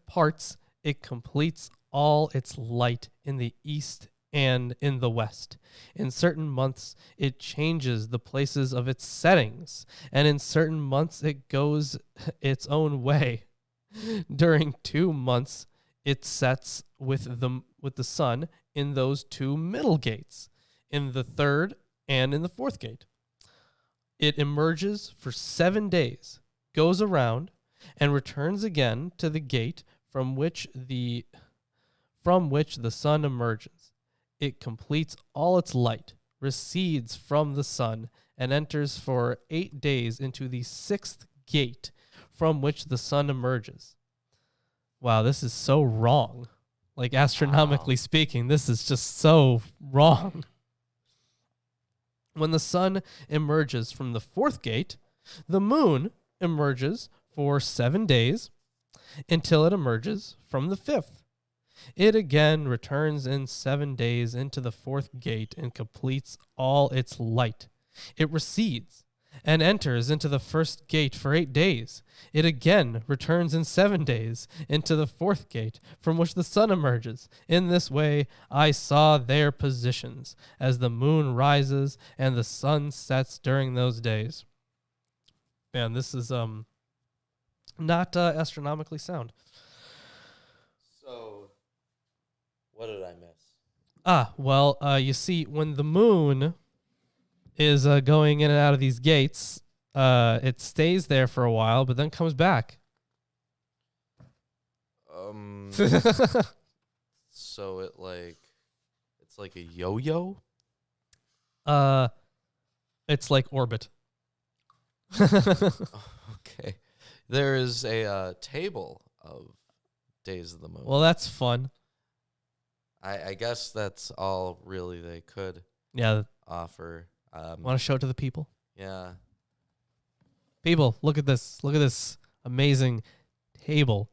parts, it completes all its light in the east and in the west. In certain months, it changes the places of its settings, and in certain months, it goes its own way. During 2 months, it sets with the sun in those 2 middle gates, in the 3rd and in the 4th gate. It emerges for 7 days, goes around, and returns again to the gate from which the sun emerges. It completes all its light, recedes from the sun, and enters for 8 days into the 6th gate from which the sun emerges. Wow, this is so wrong. Like, astronomically speaking, this is just so wrong. When the sun emerges from the 4th gate, the moon emerges for 7 days until it emerges from the 5th. It again returns in 7 days into the 4th gate and completes all its light. It recedes and enters into the 1st gate for 8 days. It again returns in 7 days into the 4th gate from which the sun emerges. In this way, I saw their positions as the moon rises and the sun sets during those days. Man, this is not astronomically sound. So, what did I miss? Well, you see, when the moon is going in and out of these gates, it stays there for a while, but then comes back. So it's like a yo-yo? It's like orbit. Okay. There is a table of days of the moon. Well, that's fun. I guess that's all really they could offer. Want to show it to the people? Yeah. People, look at this. Look at this amazing table.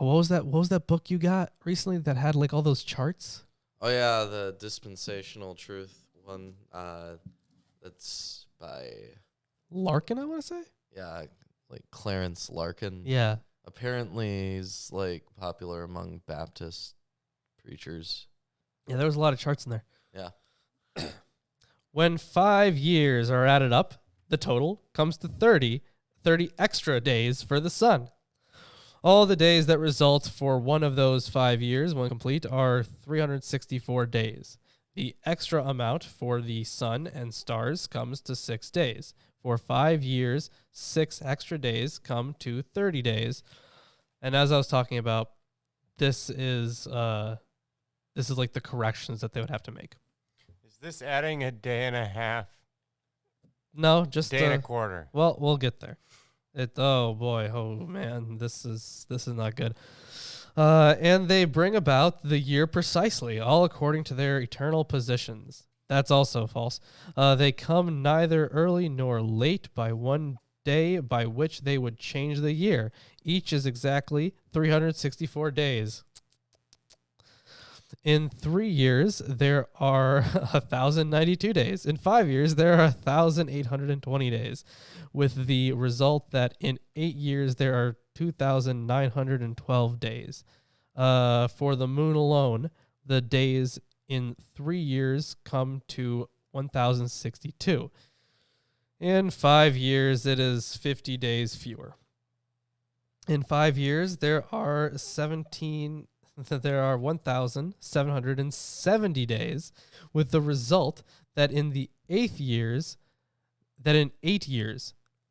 Oh, what was that book you got recently that had like all those charts? Oh yeah, the Dispensational Truth one. That's by Larkin, I want to say. Yeah, like Clarence Larkin. Yeah. Apparently, he's like popular among Baptist preachers. Yeah, there was a lot of charts in there. Yeah. When 5 years are added up, the total comes to 30 extra days for the sun. All the days that result for one of those 5 years, when complete, are 364 days. The extra amount for the sun and stars comes to 6 days. For 5 years, 6 extra days come to 30 days. And as I was talking about, this is like the corrections that they would have to make. Is this adding a day and a half? No, just day and a quarter. Well, we'll get there. Oh boy, oh man, this is not good. And they bring about the year precisely, all according to their eternal positions. That's also false. They come neither early nor late by one day by which they would change the year. Each is exactly 364 days. In 3 years, there are 1,092 days. In 5 years, there are 1,820 days, with the result that in 8 years, there are 2,912 days. For the moon alone, the days in 3 years come to 1,062. In 5 years, it is 50 days fewer. In 5 years, there are 1,770 days, with the result that in 8 years,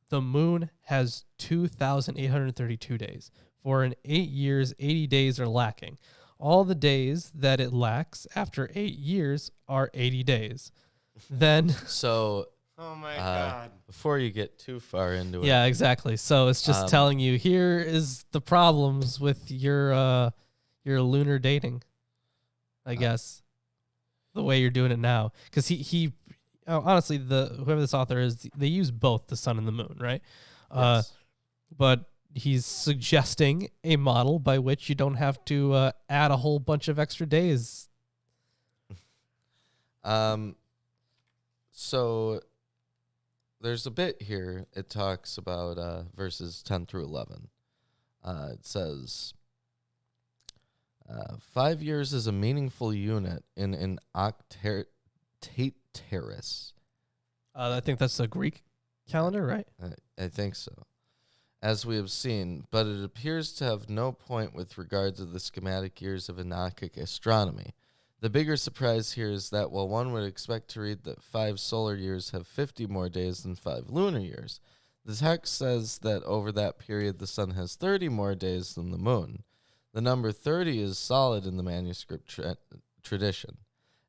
the moon has 2,832 days. For in 8 years, 80 days are lacking. All the days that it lacks after 8 years are 80 days. Then So, Oh my God. before you get too far into it, yeah, exactly. So it's just telling you here is the problems with your lunar dating, I guess, the way you're doing it now. Because he honestly, whoever this author is, they use both the sun and the moon, right? yes. But he's suggesting a model by which you don't have to add a whole bunch of extra days. So there's a bit here. It talks about verses 10 through 11. It says, 5 years is a meaningful unit in an octateris. I think that's the Greek calendar, right? I think so. As we have seen, but it appears to have no point with regard to the schematic years of Enochic astronomy. The bigger surprise here is that while one would expect to read that 5 solar years have 50 more days than 5 lunar years, the text says that over that period the sun has 30 more days than the moon. The number 30 is solid in the manuscript tradition.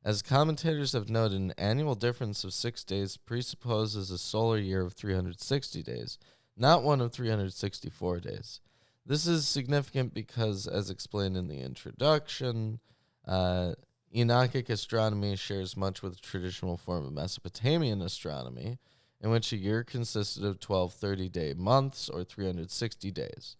As commentators have noted, an annual difference of 6 days presupposes a solar year of 360 days, not one of 364 days. This is significant because, as explained in the introduction, Enochic astronomy shares much with the traditional form of Mesopotamian astronomy, in which a year consisted of 12 30-day months, or 360 days.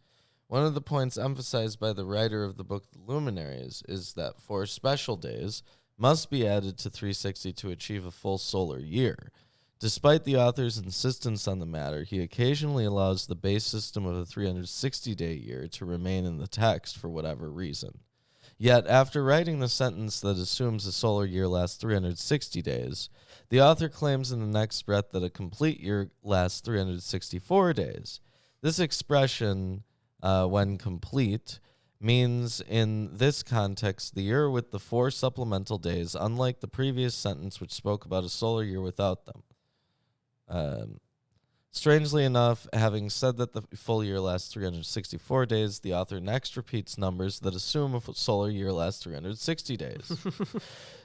One of the points emphasized by the writer of the book The Luminaries is that 4 special days must be added to 360 to achieve a full solar year. Despite the author's insistence on the matter, he occasionally allows the base system of a 360-day year to remain in the text for whatever reason. Yet, after writing the sentence that assumes a solar year lasts 360 days, the author claims in the next breath that a complete year lasts 364 days. This expression, when complete, means in this context the year with the 4 supplemental days, unlike the previous sentence which spoke about a solar year without them. Strangely enough, having said that the full year lasts 364 days, the author next repeats numbers that assume a solar year lasts 360 days.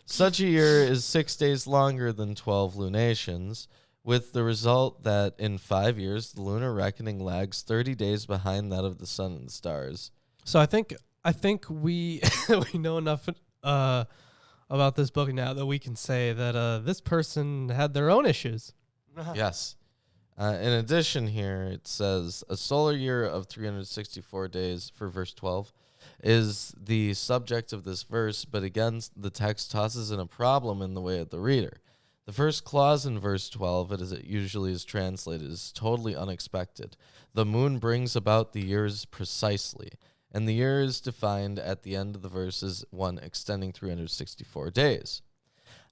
Such a year is 6 days longer than 12 lunations, with the result that in 5 years, the lunar reckoning lags 30 days behind that of the sun and stars. So I think we we know enough about this book now that we can say that this person had their own issues. Yes. In addition here, it says a solar year of 364 days for verse 12 is the subject of this verse, but again, the text tosses in a problem in the way of the reader. The first clause in verse 12, as it usually is translated, is totally unexpected. The moon brings about the years precisely, and the year is defined at the end of the verse as one extending 364 days.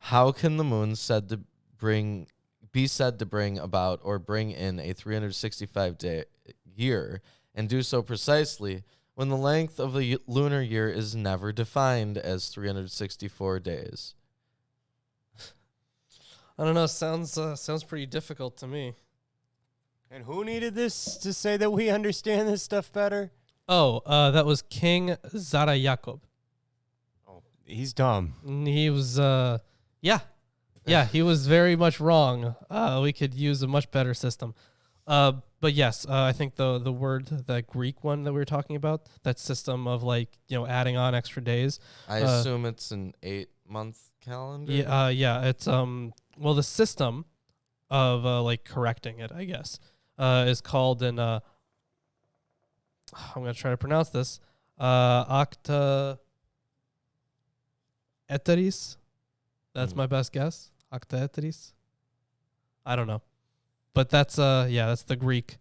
How can the moon be said to bring about or bring in a 365-day year and do so precisely when the length of a lunar year is never defined as 364 days? I don't know. Sounds pretty difficult to me. And who needed this to say that we understand this stuff better? Oh, that was King Zara Jacob. Oh, he's dumb. He was, he was very much wrong. We could use a much better system. But yes, I think the word, that Greek one that we were talking about, that system of adding on extra days. I assume it's an 8-month calendar. It's the system of correcting it, I guess, is called I'm gonna try to pronounce this, octaeteris. That's my best guess. Octaeteris. I don't know, but that's the Greek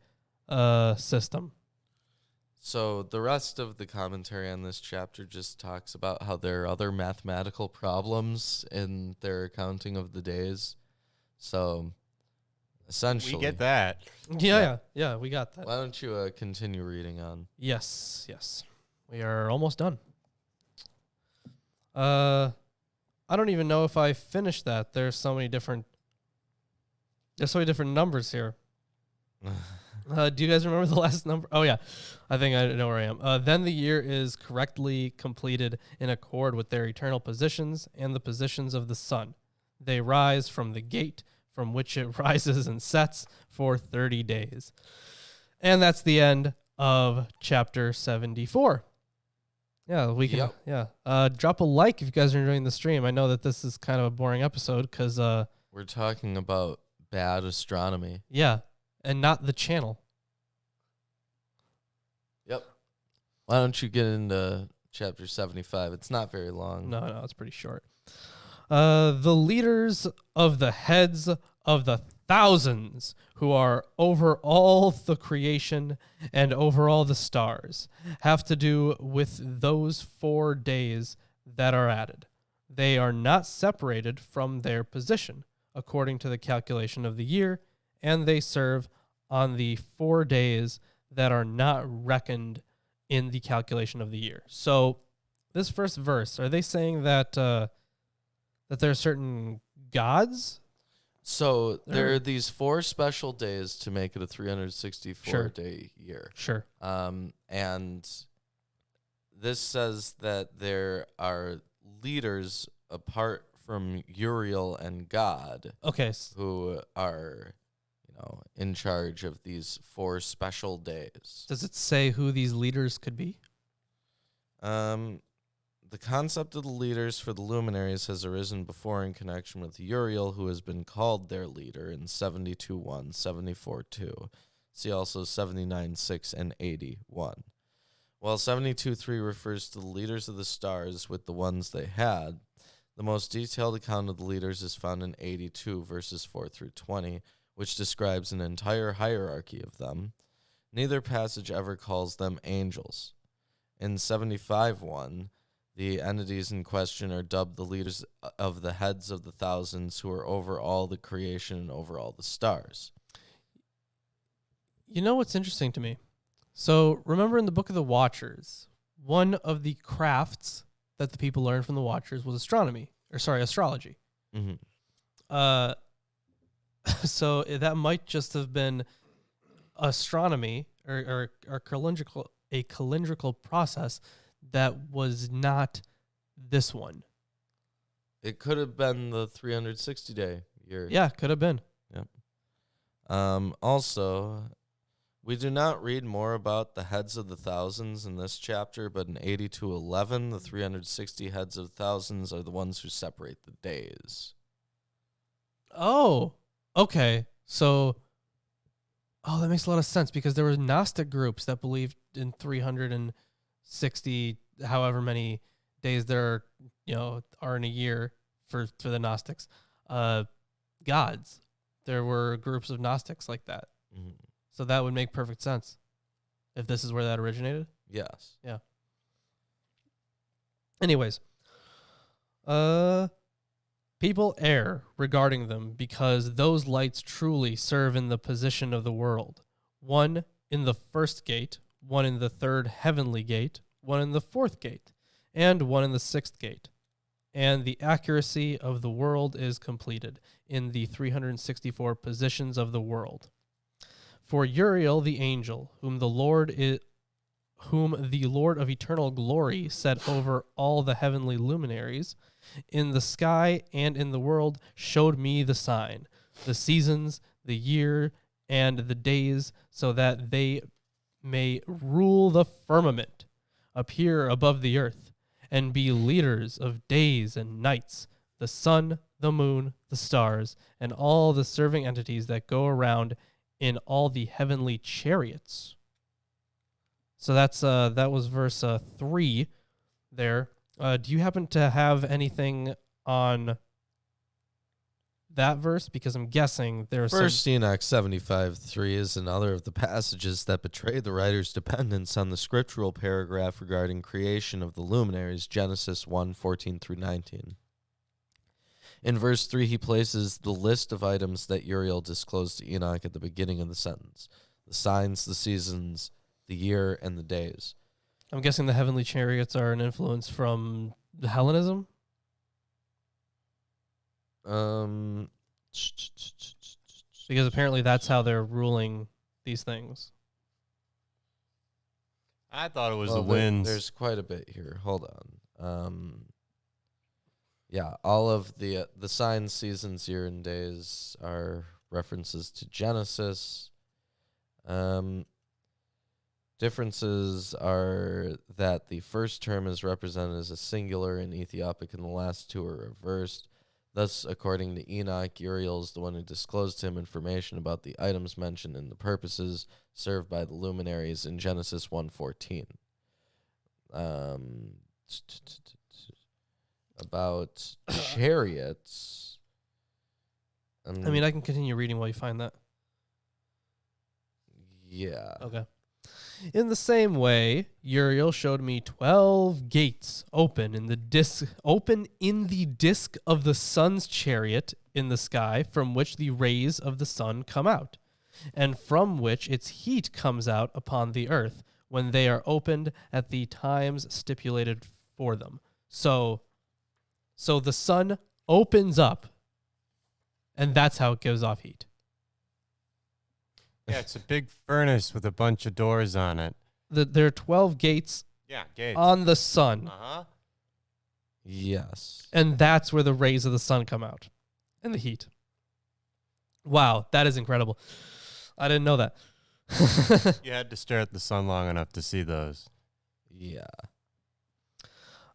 system. So the rest of the commentary on this chapter just talks about how there are other mathematical problems in their accounting of the days. So Essentially. We get that. Yeah, we got that. Why don't you continue reading on? Yes. We are almost done. I don't even know if I finished that. There's so many different numbers here. Do you guys remember the last number? Oh, yeah. I think I know where I am. Then the year is correctly completed in accord with their eternal positions and the positions of the sun. They rise from the gate from which it rises and sets for 30 days. And that's the end of chapter 74. Yeah, we can. Yep. Yeah. Drop a like if you guys are enjoying the stream. I know that this is kind of a boring episode because we're talking about bad astronomy. Yeah, and not the channel. Yep. Why don't you get into chapter 75? It's not very long. No, it's pretty short. The leaders of the heads of the thousands who are over all the creation and over all the stars have to do with those 4 days that are added. They are not separated from their position according to the calculation of the year, and they serve on the 4 days that are not reckoned in the calculation of the year. So this first verse, are they saying that that there are certain gods? So there are these 4 special days to make it a 364-day year. Sure. And this says that there are leaders apart from Uriel and God. Okay. Who are, in charge of these 4 special days. Does it say who these leaders could be? The concept of the leaders for the luminaries has arisen before in connection with Uriel, who has been called their leader in 72:1, 74:2. See also 79:6 and 80:1. While 72:3 refers to the leaders of the stars with the ones they had, the most detailed account of the leaders is found in 82 verses 4 through 20, which describes an entire hierarchy of them. Neither passage ever calls them angels. In 75:1, the entities in question are dubbed the leaders of the heads of the thousands who are over all the creation and over all the stars. You know what's interesting to me? So remember in the Book of the Watchers, one of the crafts that the people learned from the Watchers was astrology. Mm-hmm. So that might just have been astronomy or a calendrical process that was not this one. It could have been the 360-day year. Yeah, could have been. Yep. Also, we do not read more about the heads of the thousands in this chapter, but in 82:11, the 360 heads of thousands are the ones who separate the days. Oh, okay. So, that makes a lot of sense because there were Gnostic groups that believed in 360, however many days there are in a year for the Gnostics. Gods. There were groups of Gnostics like that. Mm-hmm. So that would make perfect sense if this is where that originated. Yes. Yeah. Anyways, people err regarding them because those lights truly serve in the position of the world. One in the first gate, one in the third heavenly gate, one in the fourth gate, and one in the sixth gate. And the accuracy of the world is completed in the 364 positions of the world. For Uriel the angel, whom the Lord of eternal glory set over all the heavenly luminaries, in the sky and in the world, showed me the sign, the seasons, the year, and the days, so that they may rule the firmament, appear above the earth, and be leaders of days and nights, the sun, the moon, the stars, and all the serving entities that go around in all the heavenly chariots. So that was verse 3 there. Do you happen to have anything on that verse? Because I'm guessing there's First Enoch 75:3 is another of the passages that betray the writer's dependence on the scriptural paragraph regarding creation of the luminaries, Genesis 1:14 through 19. In verse 3, he places the list of items that Uriel disclosed to Enoch at the beginning of the sentence: the signs, the seasons, the year, and the days. I'm guessing the heavenly chariots are an influence from the Hellenism? Because apparently that's how they're ruling these things. I thought it was the winds. There's quite a bit here. Hold on. Yeah, all of the signs, seasons, year, and days are references to Genesis. Differences are that the first term is represented as a singular in Ethiopic, and the last two are reversed. Thus, according to Enoch, Uriel is the one who disclosed to him information about the items mentioned and the purposes served by the luminaries in Genesis 1:14. About chariots. I mean, I can continue reading while you find that. Yeah. Okay. In the same way, Uriel showed me 12 gates open in the disc of the sun's chariot in the sky, from which the rays of the sun come out, and from which its heat comes out upon the earth when they are opened at the times stipulated for them. So the sun opens up, and that's how it gives off heat. Yeah, it's a big furnace with a bunch of doors on it. There are 12 gates, gates on the sun. Uh-huh. Yes. And that's where the rays of the sun come out and the heat. Wow, that is incredible. I didn't know that. You had to stare at the sun long enough to see those. Yeah.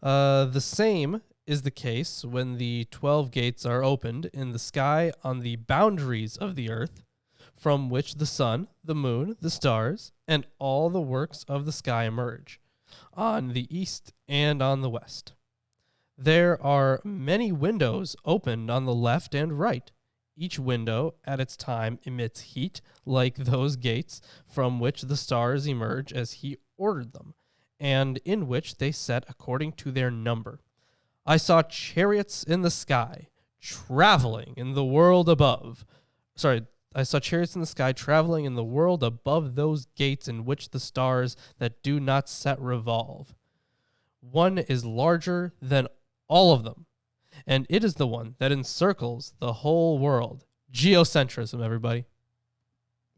The same is the case when the 12 gates are opened in the sky on the boundaries of the earth, from which the sun, the moon, the stars, and all the works of the sky emerge, on the east and on the west. There are many windows opened on the left and right. Each window at its time emits heat like those gates, from which the stars emerge as he ordered them, and in which they set according to their number. I saw chariots in the sky, traveling in the world above. I saw chariots in the sky traveling in the world above those gates in which the stars that do not set revolve. One is larger than all of them, and it is the one that encircles the whole world. Geocentrism, everybody.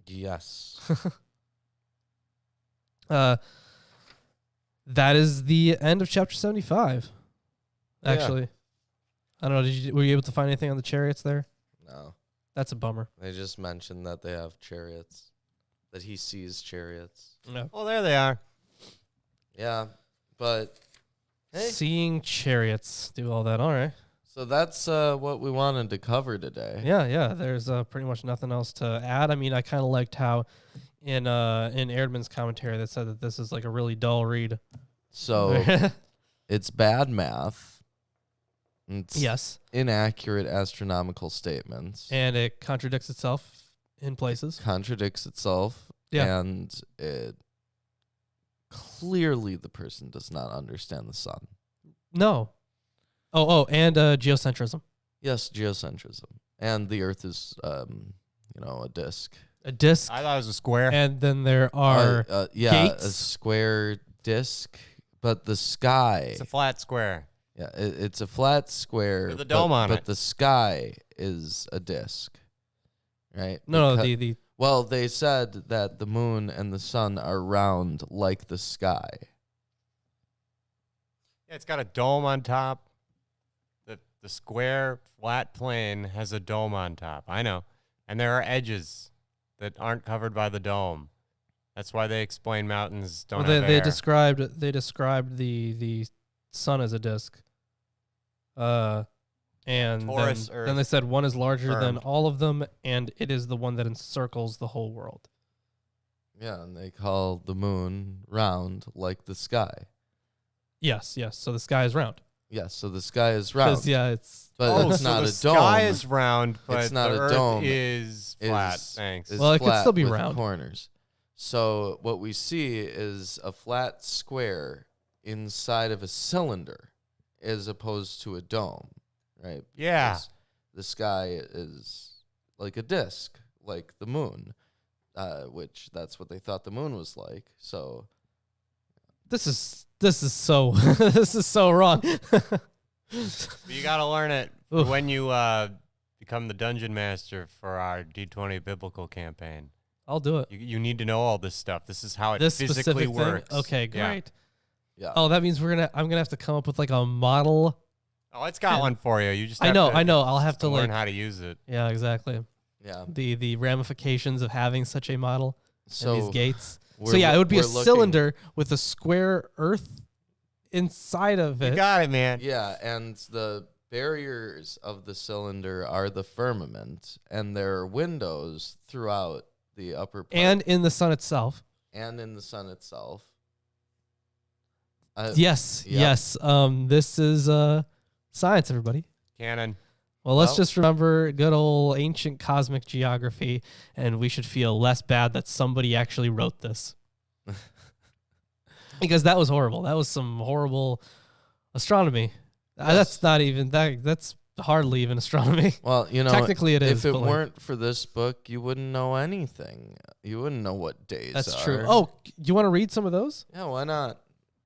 Yes. That is the end of chapter 75. Actually, I don't know. Were you able to find anything on the chariots there? No. That's a bummer. They just mentioned that they have chariots, that he sees chariots. No. Oh, there they are. Yeah, but hey. Seeing chariots do all that. All right. So that's what we wanted to cover today. Yeah. There's pretty much nothing else to add. I mean, I kind of liked how in Erdman's commentary that said that this is like a really dull read. So it's bad math. It's yes. inaccurate astronomical statements. And it contradicts itself in places. Contradicts itself. Yeah. And it clearly the person does not understand the sun. No. And geocentrism. Yes, geocentrism. And the earth is a disc. A disc. I thought it was a square. And then there are gates. A square disc, but the sky. It's a flat square. Yeah, it's a flat square with a dome on it. But the sky is a disc, right? No, Well, they said that the moon and the sun are round like the sky. Yeah, it's got a dome on top. The square flat plane has a dome on top. I know. And there are edges that aren't covered by the dome. That's why they explain mountains don't have they air. described the sun as a disc. And then they said one is larger than all of them, and it is the one that encircles the whole world. Yeah, and they call the moon round like the sky. Yes. So the sky is round. Yes, so the sky is round. It's but it's not a dome. The sky is round, but it's not the a earth dome. is flat. Thanks. Well, it could still be with round. Corners. So what we see is a flat square inside of a cylinder, as opposed to a dome, right? Yeah. the sky is like a disk, like the moon, which that's what they thought the moon was like. So This is so this is so wrong. You got to learn it Oof. when you become the dungeon master for our D20 biblical campaign. I'll do it. You need to know all this stuff. This is how it This physically specific thing? works. Okay, Yeah. great. yeah. Oh, that means I'm gonna have to come up with like a model. Oh, it's got And- one for you. You just I have know. to, I'll have just to learn like. how to use it. Yeah, exactly. Yeah. The ramifications of having such a model and So these gates. So we're yeah, it would be a we're looking- cylinder with a square Earth inside of You it. got it, man. Yeah, and the barriers of the cylinder are the firmament, and there are windows throughout the upper part And in the sun itself. and in the sun itself. Yes, yep. yes. This is science, everybody. Canon. Well, let's Well- just remember good old ancient cosmic geography, and we should feel less bad that somebody actually wrote this. Because that was horrible. That was some horrible astronomy. That's not even that. That's hardly even astronomy. Well, Technically, it is. if it but, like, weren't for this book, you wouldn't know anything. You wouldn't know what days that's are. true. Oh, you want to read some of those? yeah, why not?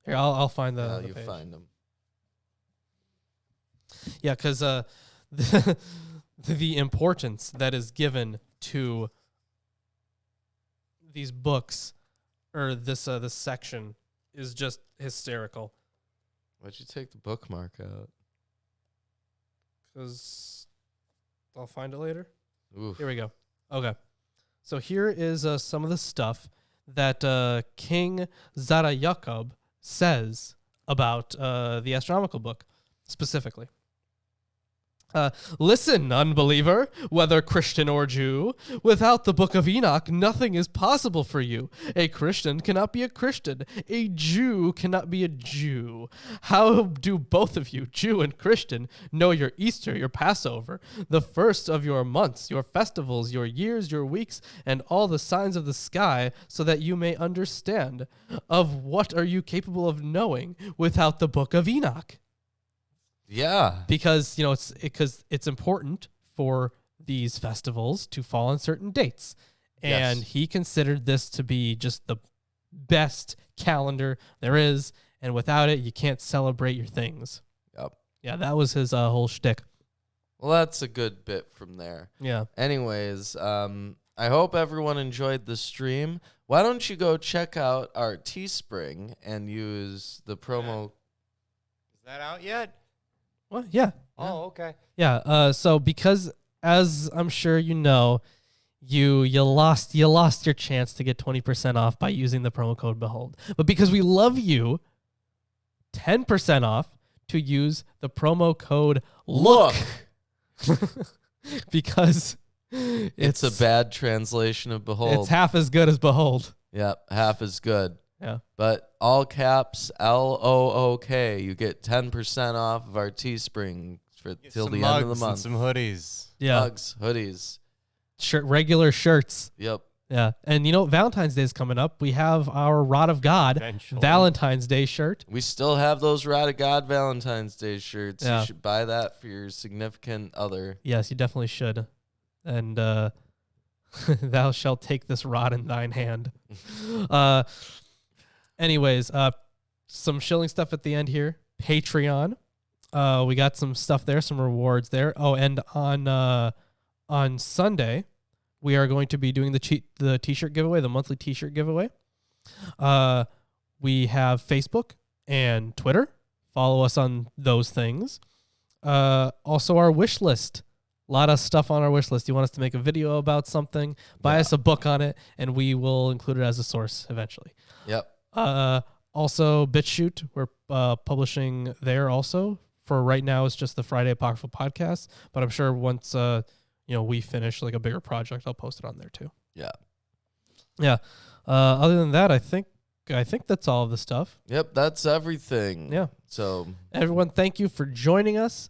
Here, I'll find the. Yeah, the you page. find them. Yeah, because the importance that is given to these books or this section is just hysterical. Why'd you take the bookmark out? Because I'll find it later. Oof. Here we go. Okay. So here is some of the stuff that King Zara Jacob says about the astronomical book specifically. Listen, unbeliever, whether Christian or Jew, without the book of Enoch, nothing is possible for you. A Christian cannot be a Christian. A Jew cannot be a Jew. How do both of you, Jew and Christian, know your Easter, your Passover, the first of your months, your festivals, your years, your weeks, and all the signs of the sky, so that you may understand? Of what are you capable of knowing without the book of Enoch? Yeah. Because it's important for these festivals to fall on certain dates, and Yes. he considered this to be just the best calendar there is, and without it, you can't celebrate your things. Yep. Yeah, that was his whole shtick. Well, that's a good bit from there. Yeah, Anyways, I hope everyone enjoyed the stream. Why don't you go check out our Teespring and use the promo? Is that out yet? well, yeah, Oh, okay. yeah. So because, as I'm sure you know, you lost your chance to get 20% off by using the promo code Behold. But because we love you, 10% off to use the promo code Look. Because It's a bad translation of behold. It's half as good as Behold. Yep, half as good. Yeah. But all caps LOOK. You get 10% off of our Teespring for Get till some the mugs end of the month. and some hoodies. Yeah. Mugs, hoodies. Regular shirts. Yep. Yeah. And Valentine's Day is coming up. We have our Rod of God Eventually. Valentine's Day shirt. We still have those Rod of God Valentine's Day shirts. Yeah. You should buy that for your significant other. Yes, you definitely should. And thou shalt take this rod in thine hand. Anyways, some shilling stuff at the end here. Patreon. We got some stuff there, some rewards there. Oh, and on Sunday, we are going to be doing the t-shirt giveaway, the monthly t-shirt giveaway. We have Facebook and Twitter. Follow us on those things. Also, our wish list. A lot of stuff on our wish list. You want us to make a video about something, buy us a book on it, and we will include it as a source eventually. Yep. Also, BitChute, we're publishing there also. For right now, it's just the Friday Apocryphal Podcast, but I'm sure once we finish like a bigger project, I'll post it on there too. Yeah. Yeah. Other than that, I think that's all of the stuff. Yep, that's everything. Yeah. So Everyone, thank you for joining us.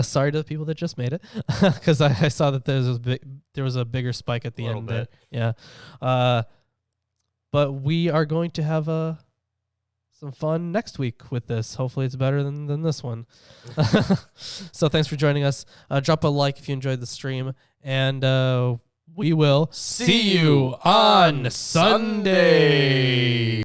Sorry to the people that just made it, because I saw that there was a bigger spike at the Little end. bit. Yeah. But we are going to have some fun next week with this. Hopefully it's better than this one. So thanks for joining us. Drop a like if you enjoyed the stream, and we will see you on Sunday.